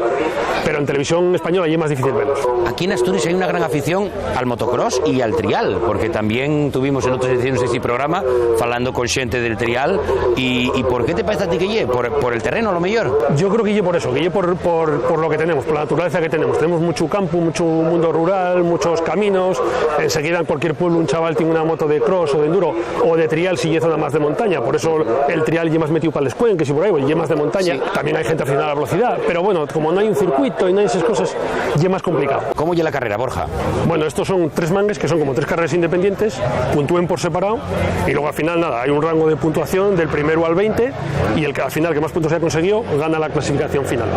pero en televisión española ya es más difícil verlos. Aquí en Asturias hay una gran afición al motocross y al trial, porque también tuvimos en otras ediciones de este programa falando con gente del trial. ¿Y por qué te parece a ti que lle? ¿Por el terreno a lo mejor? Yo creo que lle por eso, que lle por lo que tenemos, por la naturaleza que tenemos. Tenemos mucho campo, mucho mundo rural, muchos caminos. Enseguida en cualquier pueblo un chaval tiene una moto de cross o de enduro o de trial si lle zona más de montaña. Por eso el trial lle más metido para el cuencas y por ahí, lle más de montaña. Sí. También hay gente aficionada a la velocidad, pero bueno, como no hay un circuito y no hay esas cosas, lle más complicado. ¿Cómo lle la carrera, Borja? Bueno, estos son 3 mangas que son como 3 carreras independientes, puntúen por separado y luego al final nada, hay un rango de puntuación del primero al 20 y el que al final que más puntos haya conseguido gana la clasificación final.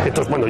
Entonces, bueno,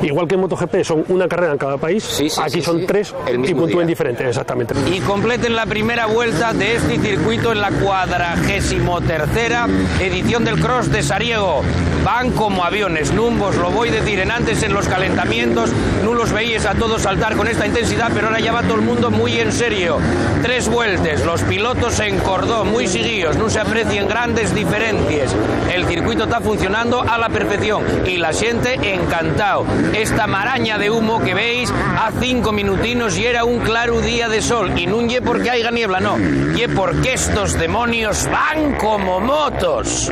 igual que en MotoGP son una carrera en cada país, aquí son 3 y puntúen diferente, exactamente. Y completen la primera vuelta de este circuito en la 43ª edición del Cross de Sariego. Van como aviones, numbos, lo voy a decir, en antes en los calentamientos no los veíais a todos saltar con esta intensidad, pero ahora ya va todo el mundo muy en serio. 3 vueltas, los pilotos en cordón, muy seguidos, no se aprecien grandes diferencias. El circuito está funcionando a la perfección y la gente encantado. Esta maraña de humo que veis a 5 minutinos y era un claro día de sol, y no ye porque haya niebla, no, ye porque estos demonios van como motos.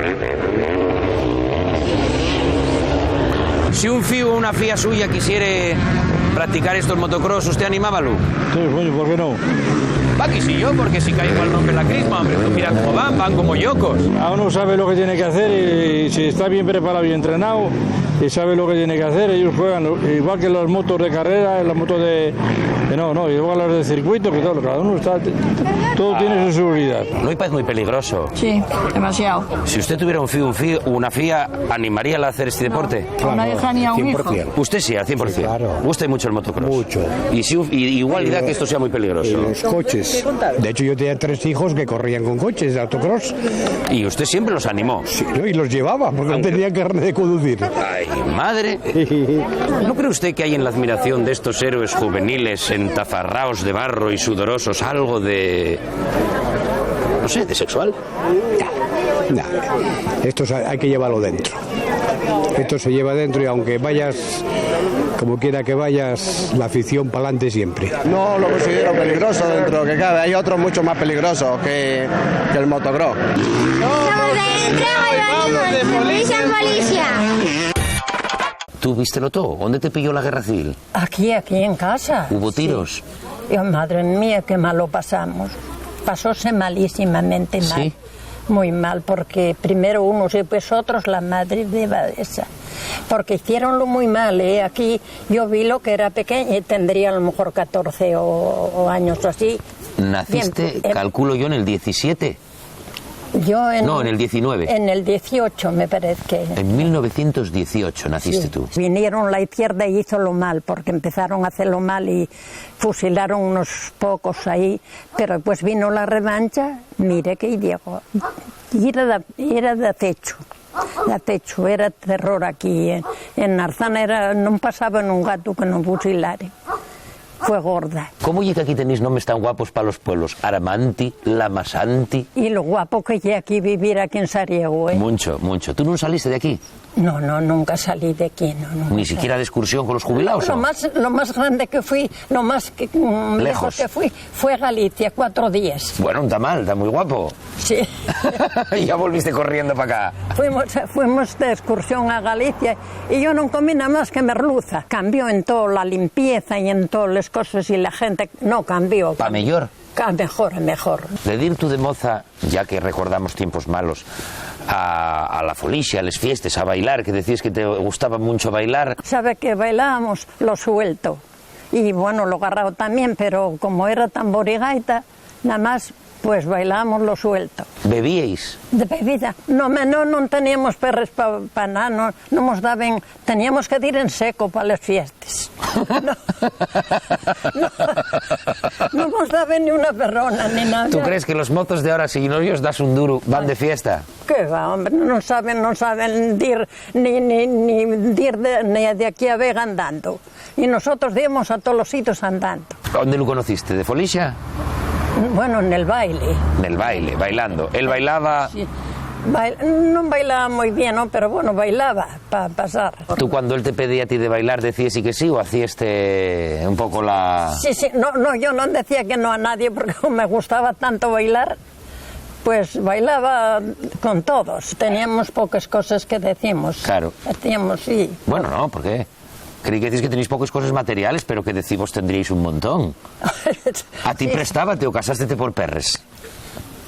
Si un fío o una fía suya quisiera practicar estos motocross, ¿usted animábalo? Sí, coño, ¿por qué no? Va que sí yo, porque si cae igual rompe la crisma, hombre, tú mira cómo van como yocos. A uno sabe lo que tiene que hacer y si está bien preparado y entrenado y sabe lo que tiene que hacer, ellos juegan igual que las motos de carrera, las motos igual las de circuito, que todo, cada uno está, todo tiene su seguridad. ¿No me parece muy peligroso? Sí, demasiado. Si usted tuviera una fía, ¿animaría a hacer este deporte? No, una hija ni a un hijo. Usted sí, al 100%. Sí, claro. ¿Gusta mucho el motocross? Mucho. Y igual dirá que esto sea muy peligroso. Los coches. De hecho, yo tenía 3 hijos que corrían con coches de autocross. ¿Y usted siempre los animó? Sí, y los llevaba, porque no tenía carne de conducir. ¡Ay, madre! ¿No cree usted que hay en la admiración de estos héroes juveniles entafarraos de barro y sudorosos algo de... no sé, de sexual? No. Esto hay que llevarlo dentro. Esto se lleva dentro y aunque vayas, como quiera que vayas, la afición para adelante siempre. No lo considero peligroso dentro que cabe. Hay otros mucho más peligrosos que el motocross. Vamos de policía en policía. ¿Tú vístelo todo? ¿Dónde te pilló la guerra civil? Aquí en casa. ¿Hubo tiros? Sí. Oh, madre mía, qué mal lo pasamos. Pasóse malísimamente mal. ¿Sí? Muy mal, porque primero unos y después otros, la madre de Badesa. Porque hicieronlo muy mal, ¿eh? Aquí yo vi lo que era pequeña y tendría a lo mejor 14 o años o así. ¿Naciste, calculo yo, en el 17? Yo No, en el 19. En el 18 me parece que. En 1918 naciste tú. Vinieron la izquierda y hizo lo mal, porque empezaron a hacerlo mal y fusilaron unos pocos ahí, pero después vino la revancha, mire que llegó. Y era de techo. De techo, era terror aquí. En Arzana no pasaba en un gato que no fusilare. Fue gorda. ¿Cómo llega que aquí tenéis nombres tan guapos para los pueblos? Aramanti, Lamasanti. Y lo guapo que llegué aquí vivir aquí en Sariego, ¿eh? Mucho, mucho. ¿Tú no saliste de aquí? No, nunca salí de aquí, no. ¿Ni siquiera de excursión con los jubilados? Lo más grande que fui, lo más lejos que fui, fue Galicia, 4 días. Bueno, está mal, está muy guapo. Sí. Y ya volviste corriendo para acá. Fuimos de excursión a Galicia y yo no comí nada más que merluza. Cambió en todo, la limpieza y en todas las cosas y la gente no cambió. ¿Pa mejor? Mejor. De dir tú de moza, ya que recordamos tiempos malos, a la folicia, a las fiestas, a bailar, que decías que te gustaba mucho bailar. Sabe que bailábamos lo suelto y bueno, lo agarrado también, pero como era tambor y gaita, nada más pues bailábamos lo suelto. ¿Bebíais? De bebida. No teníamos perres para nada, no nos daban, teníamos que ir en seco para las fiestas. No nos daban ni una perrona ni nada. ¿Tú crees que los mozos de ahora, si no ellos das un duro, van de fiesta? ¿Qué va, hombre? No saben dir ni de aquí a Vega andando. Y nosotros íbamos a todos los sitios andando. ¿Dónde lo conociste? ¿De folicia? Bueno, en el baile. En el baile, bailando. ¿Él bailaba? Sí. No bailaba muy bien, ¿no? Pero bueno, bailaba para pasar. ¿Tú cuando él te pedía a ti de bailar decías sí que sí o hacías un poco la...? Sí, no, yo no decía que no a nadie porque me gustaba tanto bailar, pues bailaba con todos. Teníamos pocas cosas que decimos. Claro. Decíamos sí. Bueno, no, ¿por qué? Creí que decís que tenéis pocas cosas materiales, pero que decimos tendríais un montón. ¿A ti prestábate o casástete por perres?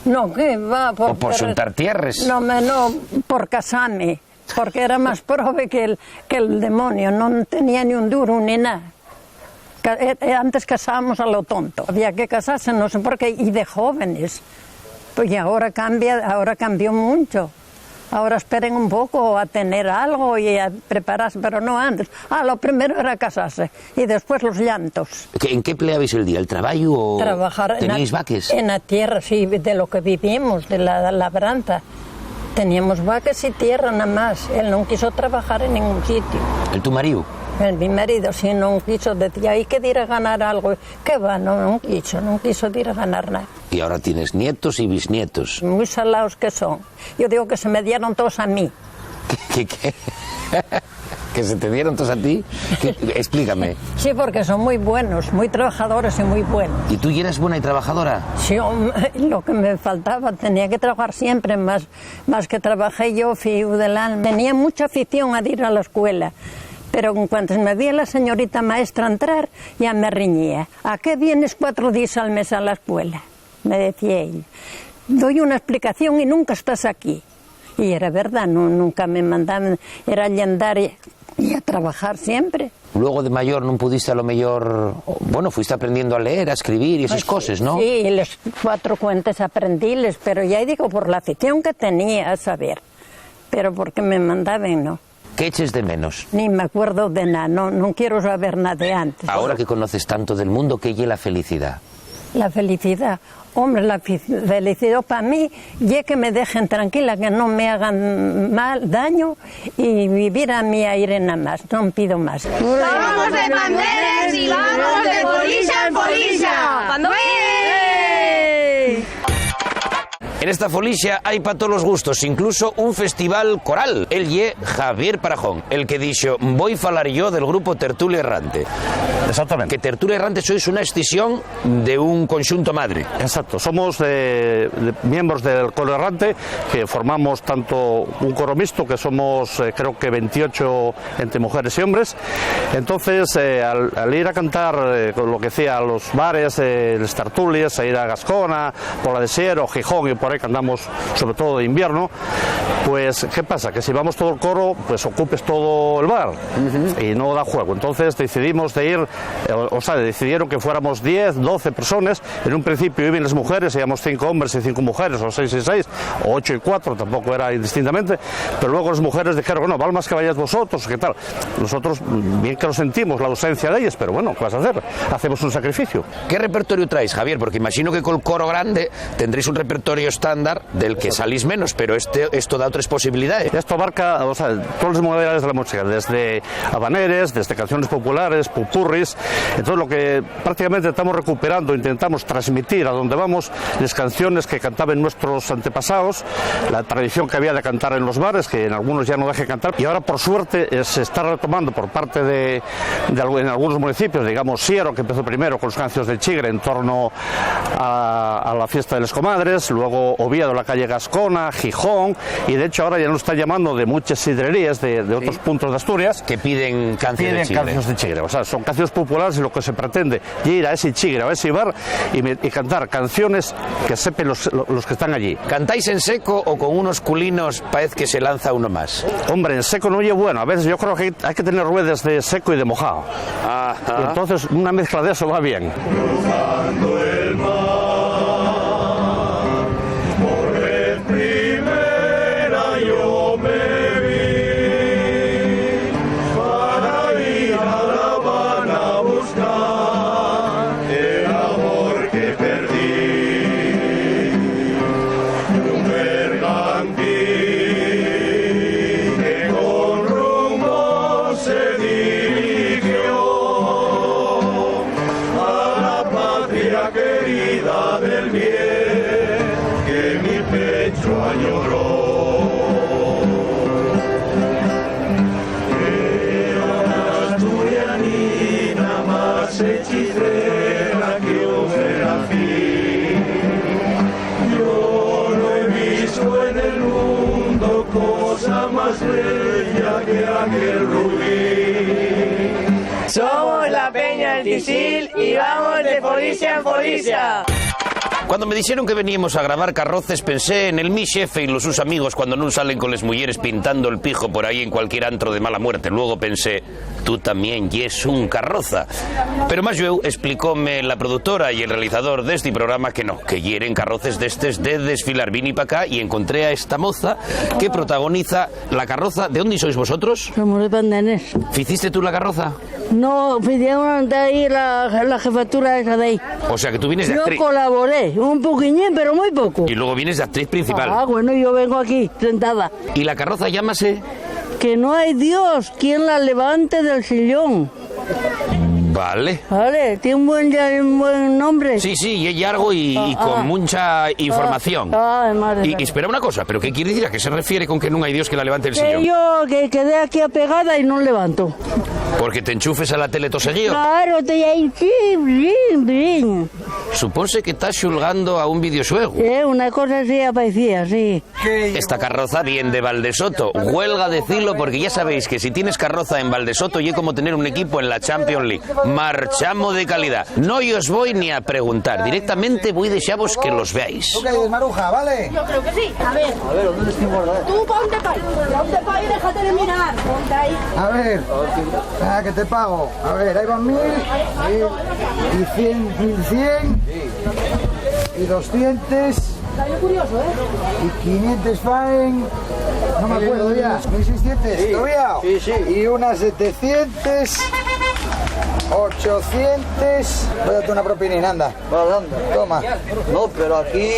No, que va por... ¿O por xuntar tierres? No, por casarme, porque era más prove que el demonio, no tenía ni un duro ni nada. Antes casábamos a lo tonto, había que casarse, no sé por qué, y de jóvenes. Pues y ahora cambió mucho. Ahora esperen un poco a tener algo y a prepararse, pero no antes. Lo primero era casarse y después los llantos. ¿En qué empleabais el día? ¿El trabajo o trabajar? ¿Teníais vaques? En la tierra, sí, de lo que vivimos, de la labranza. Teníamos vaques y tierra nada más. Él no quiso trabajar en ningún sitio. ¿El tu marido? Mi marido sí no quiso, decía, hay que ir a ganar algo. ¿Qué va? No quiso ir a ganar nada. Y ahora tienes nietos y bisnietos. Muy salados que son. Yo digo que se me dieron todos a mí. ¿Qué? ¿Que se te dieron todos a ti? Explícame. Sí, porque son muy buenos, muy trabajadores y muy buenos. ¿Y tú eres buena y trabajadora? Sí, lo que me faltaba, tenía que trabajar siempre, más que trabajé yo, fío del alma. Tenía mucha afición a ir a la escuela. Pero en cuanto me veía la señorita maestra entrar, ya me riñía. ¿A qué vienes 4 días al mes a la escuela? Me decía ella. Doy una explicación y nunca estás aquí. Y era verdad, nunca me mandaban, era andar y a trabajar siempre. Luego de mayor no pudiste a lo mejor, bueno, fuiste aprendiendo a leer, a escribir y esas cosas, ¿no? Sí, los 4 cuentos aprendíles, pero ya digo, por la afición que tenía a saber. Pero porque me mandaban, no. ¿Qué eches de menos? Ni me acuerdo de nada, no quiero saber nada de antes. Ahora que conoces tanto del mundo, ¿qué es la felicidad? La felicidad, hombre, la felicidad para mí es que me dejen tranquila, que no me hagan daño y vivir a mi aire nada más, no pido más. Vamos de banderas y vamos de folicia en folicia. En esta folicia hay para todos los gustos, incluso un festival coral. El ye Javier Parajón, el que dijo, voy a falar yo del grupo Tertulia Errante. Exactamente. Que Tertulia Errante sois una escisión de un conjunto madre. Exacto, somos miembros del coro errante, que formamos tanto un coro mixto, que somos creo que 28 entre mujeres y hombres. Entonces, al ir a cantar, con lo que decía, a los bares, las tertulias, a ir a Gascona, por la de Siero, Gijón y por ahora que andamos sobre todo de invierno, pues ¿qué pasa? Que si vamos todo el coro, pues ocupes todo el bar y no da juego. Entonces decidimos de ir, decidieron que fuéramos 10, 12 personas. En un principio iban las mujeres, íbamos 5 hombres y 5 mujeres, o 6 y 6, o 8 y 4, tampoco era indistintamente, pero luego las mujeres dijeron, bueno, vale más que vayáis vosotros, ¿qué tal? Nosotros, bien que lo sentimos, la ausencia de ellas, pero bueno, ¿qué vas a hacer? Hacemos un sacrificio. ¿Qué repertorio traéis, Javier? Porque imagino que con el coro grande tendréis un repertorio estándar del que salís menos, pero esto da otras posibilidades. Esto abarca, todas las modalidades de la música, desde habaneres, desde canciones populares, popurris. Entonces lo que prácticamente estamos recuperando, intentamos transmitir a donde vamos las canciones que cantaban nuestros antepasados, la tradición que había de cantar en los bares, que en algunos ya no deje cantar, y ahora por suerte se está retomando por parte en algunos municipios, digamos Siero, que empezó primero con los cancios del Chigre en torno a la fiesta de las comadres, luego Oviedo, la calle Gascona, Gijón, y de hecho ahora ya nos están llamando de muchas sidrerías de otros puntos de Asturias que piden canciones de Chigre. O sea, son canciones populares y lo que se pretende es ir a ese Chigre, a ese bar y cantar canciones que sepan los que están allí. ¿Cantáis en seco o con unos culinos parece que se lanza uno más? Hombre, en seco no oye bueno, a veces yo creo que hay que tener ruedas de seco y de mojado. Y entonces una mezcla de eso va bien. Somos la Peña del Tisil y vamos de folicia en folicia. Cuando me dijeron que veníamos a grabar carroces pensé en el mi xefe y los sus amigos cuando no salen con las mujeres pintando el pijo por ahí en cualquier antro de mala muerte. Luego pensé, tú también yes un carroza. Pero más yo explicóme la productora y el realizador de este programa que no, que hieren carroces de desfilar. Vine para acá y encontré a esta moza que protagoniza la carroza. ¿De dónde sois vosotros? Somos de Pandanés. ¿Hiciste tú la carroza? No, hicieron de ahí la jefatura esa de ahí. O sea que tú vienes de actriz. Yo colaboré, un poquillín, pero muy poco. Y luego vienes de actriz principal. Ah, bueno, yo vengo aquí, sentada. ¿Y la carroza llámase? Que no hay Dios quien la levante del sillón. Vale. Vale, tiene un buen nombre. Sí, y es largo y con mucha información. Y espera una cosa, ¿pero qué quiere decir? ¿A qué se refiere con que no hay Dios que la levante el sillón? Yo que quedé aquí apegada y no levanto. ¿Porque te enchufes a la tele todo seguido? Claro, estoy ahí, sí, brin. Supónse que estás xulgando a un videojuego. Una cosa así aparecía, sí. Esta carroza viene de Valdesoto. Huelga decirlo porque ya sabéis que si tienes carroza en Valdesoto y es como tener un equipo en la Champions League. Marchamos de calidad. No os voy ni a preguntar. Directamente voy a desearos que los veáis. ¿Tú qué dices, Maruja, vale? Yo creo que sí. A ver, ¿dónde estoy guardado? tú ponte pa' ahí, déjate de mirar. Ponte ahí. A ver, que te pago. A ver, ahí van 1000, y 100, 1100, y 200. Está bien curioso, Y 500 faen, no me acuerdo ya, 1600, ¿todavía? Sí. Y unas 700, 800, voy a darte una propina, anda. Toma. No, pero aquí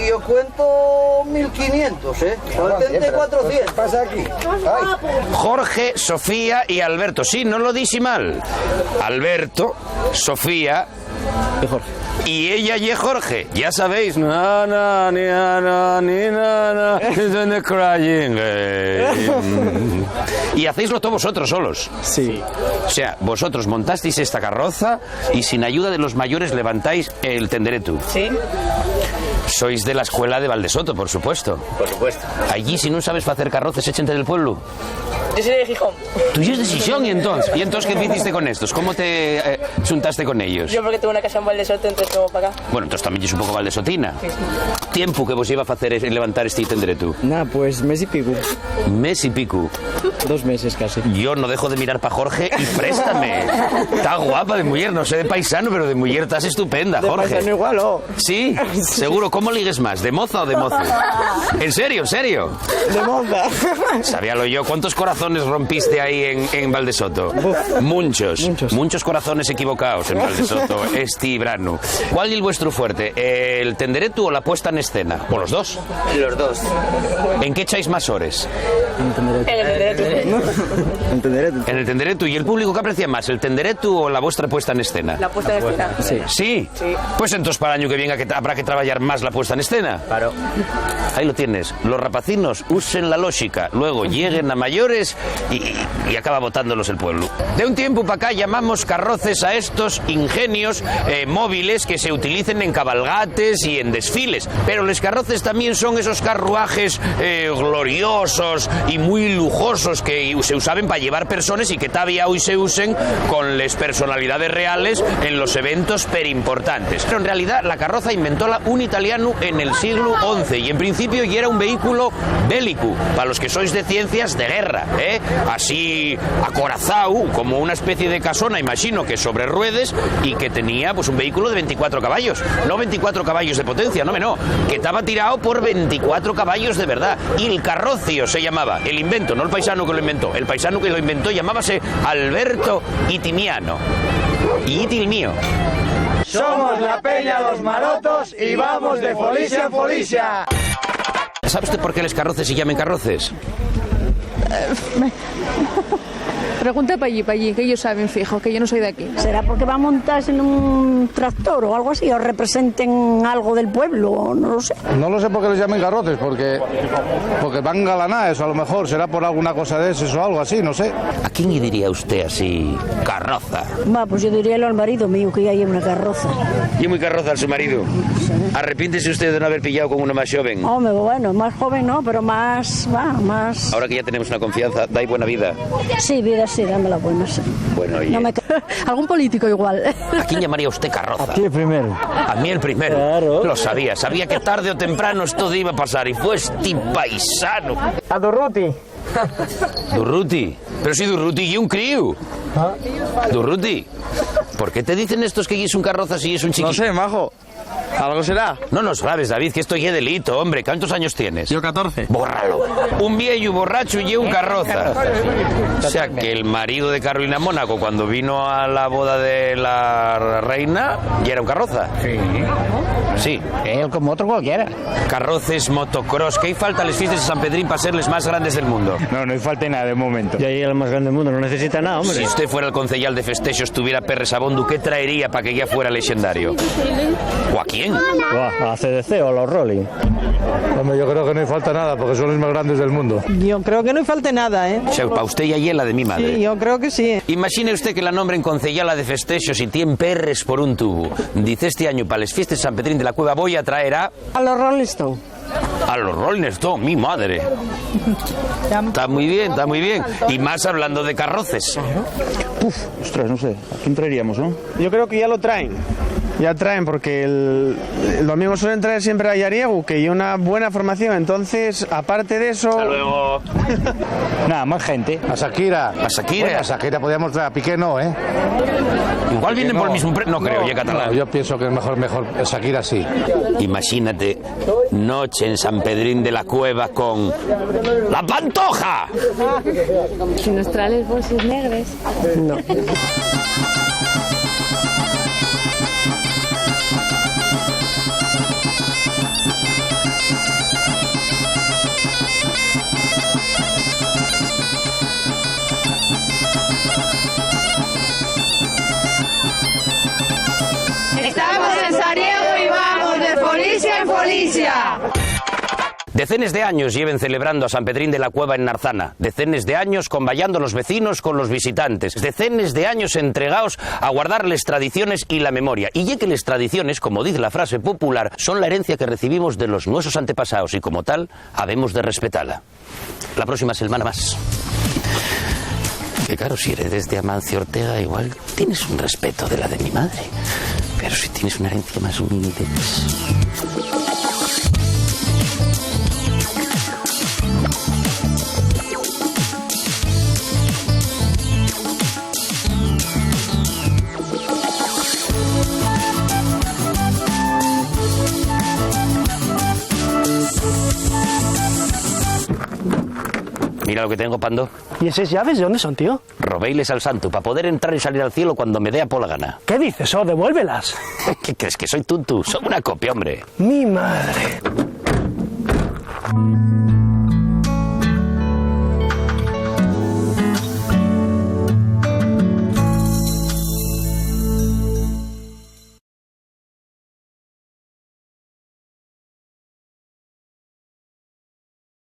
yo cuento 1500, ¿eh? 7400. ¿Qué pasa aquí? Jorge, Sofía y Alberto. Sí, no lo dije mal. Alberto, Sofía y Jorge. Y ella y Jorge, ya sabéis. Y hacéislo todos vosotros solos. Sí. O sea, vosotros montasteis esta carroza y sin ayuda de los mayores levantáis el tenderetu. Sí. Sois de la escuela de Valdesoto, por supuesto. Por supuesto. Allí, si no sabes hacer carroces, échente del pueblo. Yo soy de Gijón. Tú eres de Xixón y entonces ¿qué hiciste con estos? ¿Cómo te juntaste con ellos? Yo porque tengo una casa en Valdesoto, entonces vengo para acá. Bueno, entonces también es un poco valdesotina. Sí. Tiempo que vos iba a hacer levantar este tenderetu. Nah, pues mes y pico. Mes y pico. 2 meses casi. Yo no dejo de mirar para Jorge y préstame. Está guapa de mujer, no sé de paisano, pero de mujer estás estupenda, Jorge. De paisano igual, ¿o? Sí, seguro. ¿Cómo ligues más? ¿De moza o de mozo? ¿En serio? De moza. Sabíalo yo. ¿Cuántos corazones rompiste ahí en Valdesoto? Muchos corazones equivocados en Valdesoto este verano. ¿Cuál es vuestro fuerte? ¿El tenderetu o la puesta en escena? ¿O los dos? Los dos. ¿En qué echáis más horas? En el tenderetu. ¿Y el público qué aprecia más? ¿El tenderetu o la vuestra puesta en escena? La puesta en escena. ¿Sí? Pues entonces para el año que viene habrá que trabajar más la puesta en escena. Claro. Ahí lo tienes. Los rapacinos usen la lógica, luego lleguen a mayores y acaba votándolos el pueblo. De un tiempo para acá llamamos carroces a estos ingenios móviles que se utilicen en cabalgates y en desfiles. Pero los carroces también son esos carruajes gloriosos y muy lujosos que se usaban para llevar personas y que todavía hoy se usen con las personalidades reales en los eventos perimportantes. Pero en realidad la carroza inventóla un italiano en el siglo XI y en principio ya era un vehículo bélico, para los que sois de ciencias de guerra, así acorazado, como una especie de casona, imagino que sobre ruedas, y que tenía pues un vehículo de 24 caballos, no 24 caballos de potencia, no, que estaba tirado por 24 caballos de verdad, y el carrocio se llamaba, el invento, no el paisano que lo inventó, el paisano que lo inventó llamábase Alberto Itimiano, y Iti el mío. Somos la Peña Los Marotos y vamos de folicia en folicia. ¿Sabe usted por qué los carroces se llaman carroces? Pregunta para allí, que ellos saben fijo, que yo no soy de aquí. ¿Será porque va a montarse en un tractor o algo así, o representen algo del pueblo, o no lo sé? No lo sé por qué les llaman garrotes, porque van galanadas, a lo mejor será por alguna cosa de eso o algo así, no sé. ¿A quién le diría usted así carroza? Pues yo diría al marido mío que ya hay una carroza. ¿Y muy carroza al su marido? ¿Arrepiéntese usted de no haber pillado con uno más joven? Hombre, bueno, más joven no, pero más. Ahora que ya tenemos una confianza, ¿dais buena vida? Sí, vida sí, dame la buena, sí. Bueno, oye. No me... Algún político igual. ¿A quién llamaría usted carroza? A ti el primero. A mí el primero. Claro. Lo sabía que tarde o temprano esto iba a pasar y fue este paisano. A Durruti. Durruti. Pero si Durruti y un crío. ¿Ah? Durruti. ¿Por qué te dicen estos que es un carroza si es un chiquito? No sé, majo. ¿Algo será? No nos sabes, David, que esto es delito, hombre. ¿Cuántos años tienes? Yo 14. Bórralo. Un viejo borracho y un carroza. O sea, que el marido de Carolina Mónaco, cuando vino a la boda de la reina, ya era un carroza. Sí. Sí. Él como otro cualquiera. Carroces, motocross. ¿Qué falta a las fiestas de San Pedrín para ser los más grandes del mundo? No hay falta nada de momento. Ya llega el más grande del mundo, no necesita nada, hombre. Si usted fuera el concejal de festejos, tuviera Perres Abondo, ¿qué traería para que ya fuera legendario? ¿O a quién? A la CDC o a los Rolling. Hombre, yo creo que no hay falta nada, porque son los más grandes del mundo. Yo creo que no hay falta nada, ¿eh? O sea, para usted ya es la de mi madre. Sí, yo creo que sí. Imagine usted que la nombren concejala de festejos y tiene perres por un tubo. Dice, este año para las fiestas de San Pedrín de la Cueva voy a traer a los Rolling Stones. A los Rolling Stones, mi madre. Está muy bien, está muy bien. Y más hablando de carroces. Ostras, no sé. ¿A quién traeríamos, no? Yo creo que ya lo traen. Ya traen, porque el domingo suelen traer siempre a Yariegu, que hay una buena formación. Entonces, aparte de eso... Hasta luego. Nada, más gente. A Shakira. A Shakira. Bueno, a Shakira podríamos traer, a Piqué no, ¿eh? Igual vienen por el mismo precio. No creo, ya catalán. No, yo pienso que es mejor Shakira sí. Imagínate, noche en San Pedrín de la Cueva con... ¡La Pantoja! Si nos trae los bolsos negros. No. Estamos en Sariego y vamos de folicia en folicia. Decenas de años lleven celebrando a San Pedrín de la Cueva en Narzana. Decenas de años convallando los vecinos con los visitantes. Decenas de años entregados a guardar las tradiciones y la memoria. Y ya que las tradiciones, como dice la frase popular, son la herencia que recibimos de los nuestros antepasados y como tal, habemos de respetarla. La próxima semana más. Que claro, si heredes de Amancio Ortega, igual tienes un respeto de la de mi madre. Pero si tienes una herencia más humilde... Mira lo que tengo, Pando. ¿Y esas llaves de dónde son, tío? Robéiles al santo, para poder entrar y salir al cielo cuando me dé por la gana. ¿Qué dices? Oh, devuélvelas. ¿Qué crees, que soy tonto? Soy una copia, hombre. Mi madre.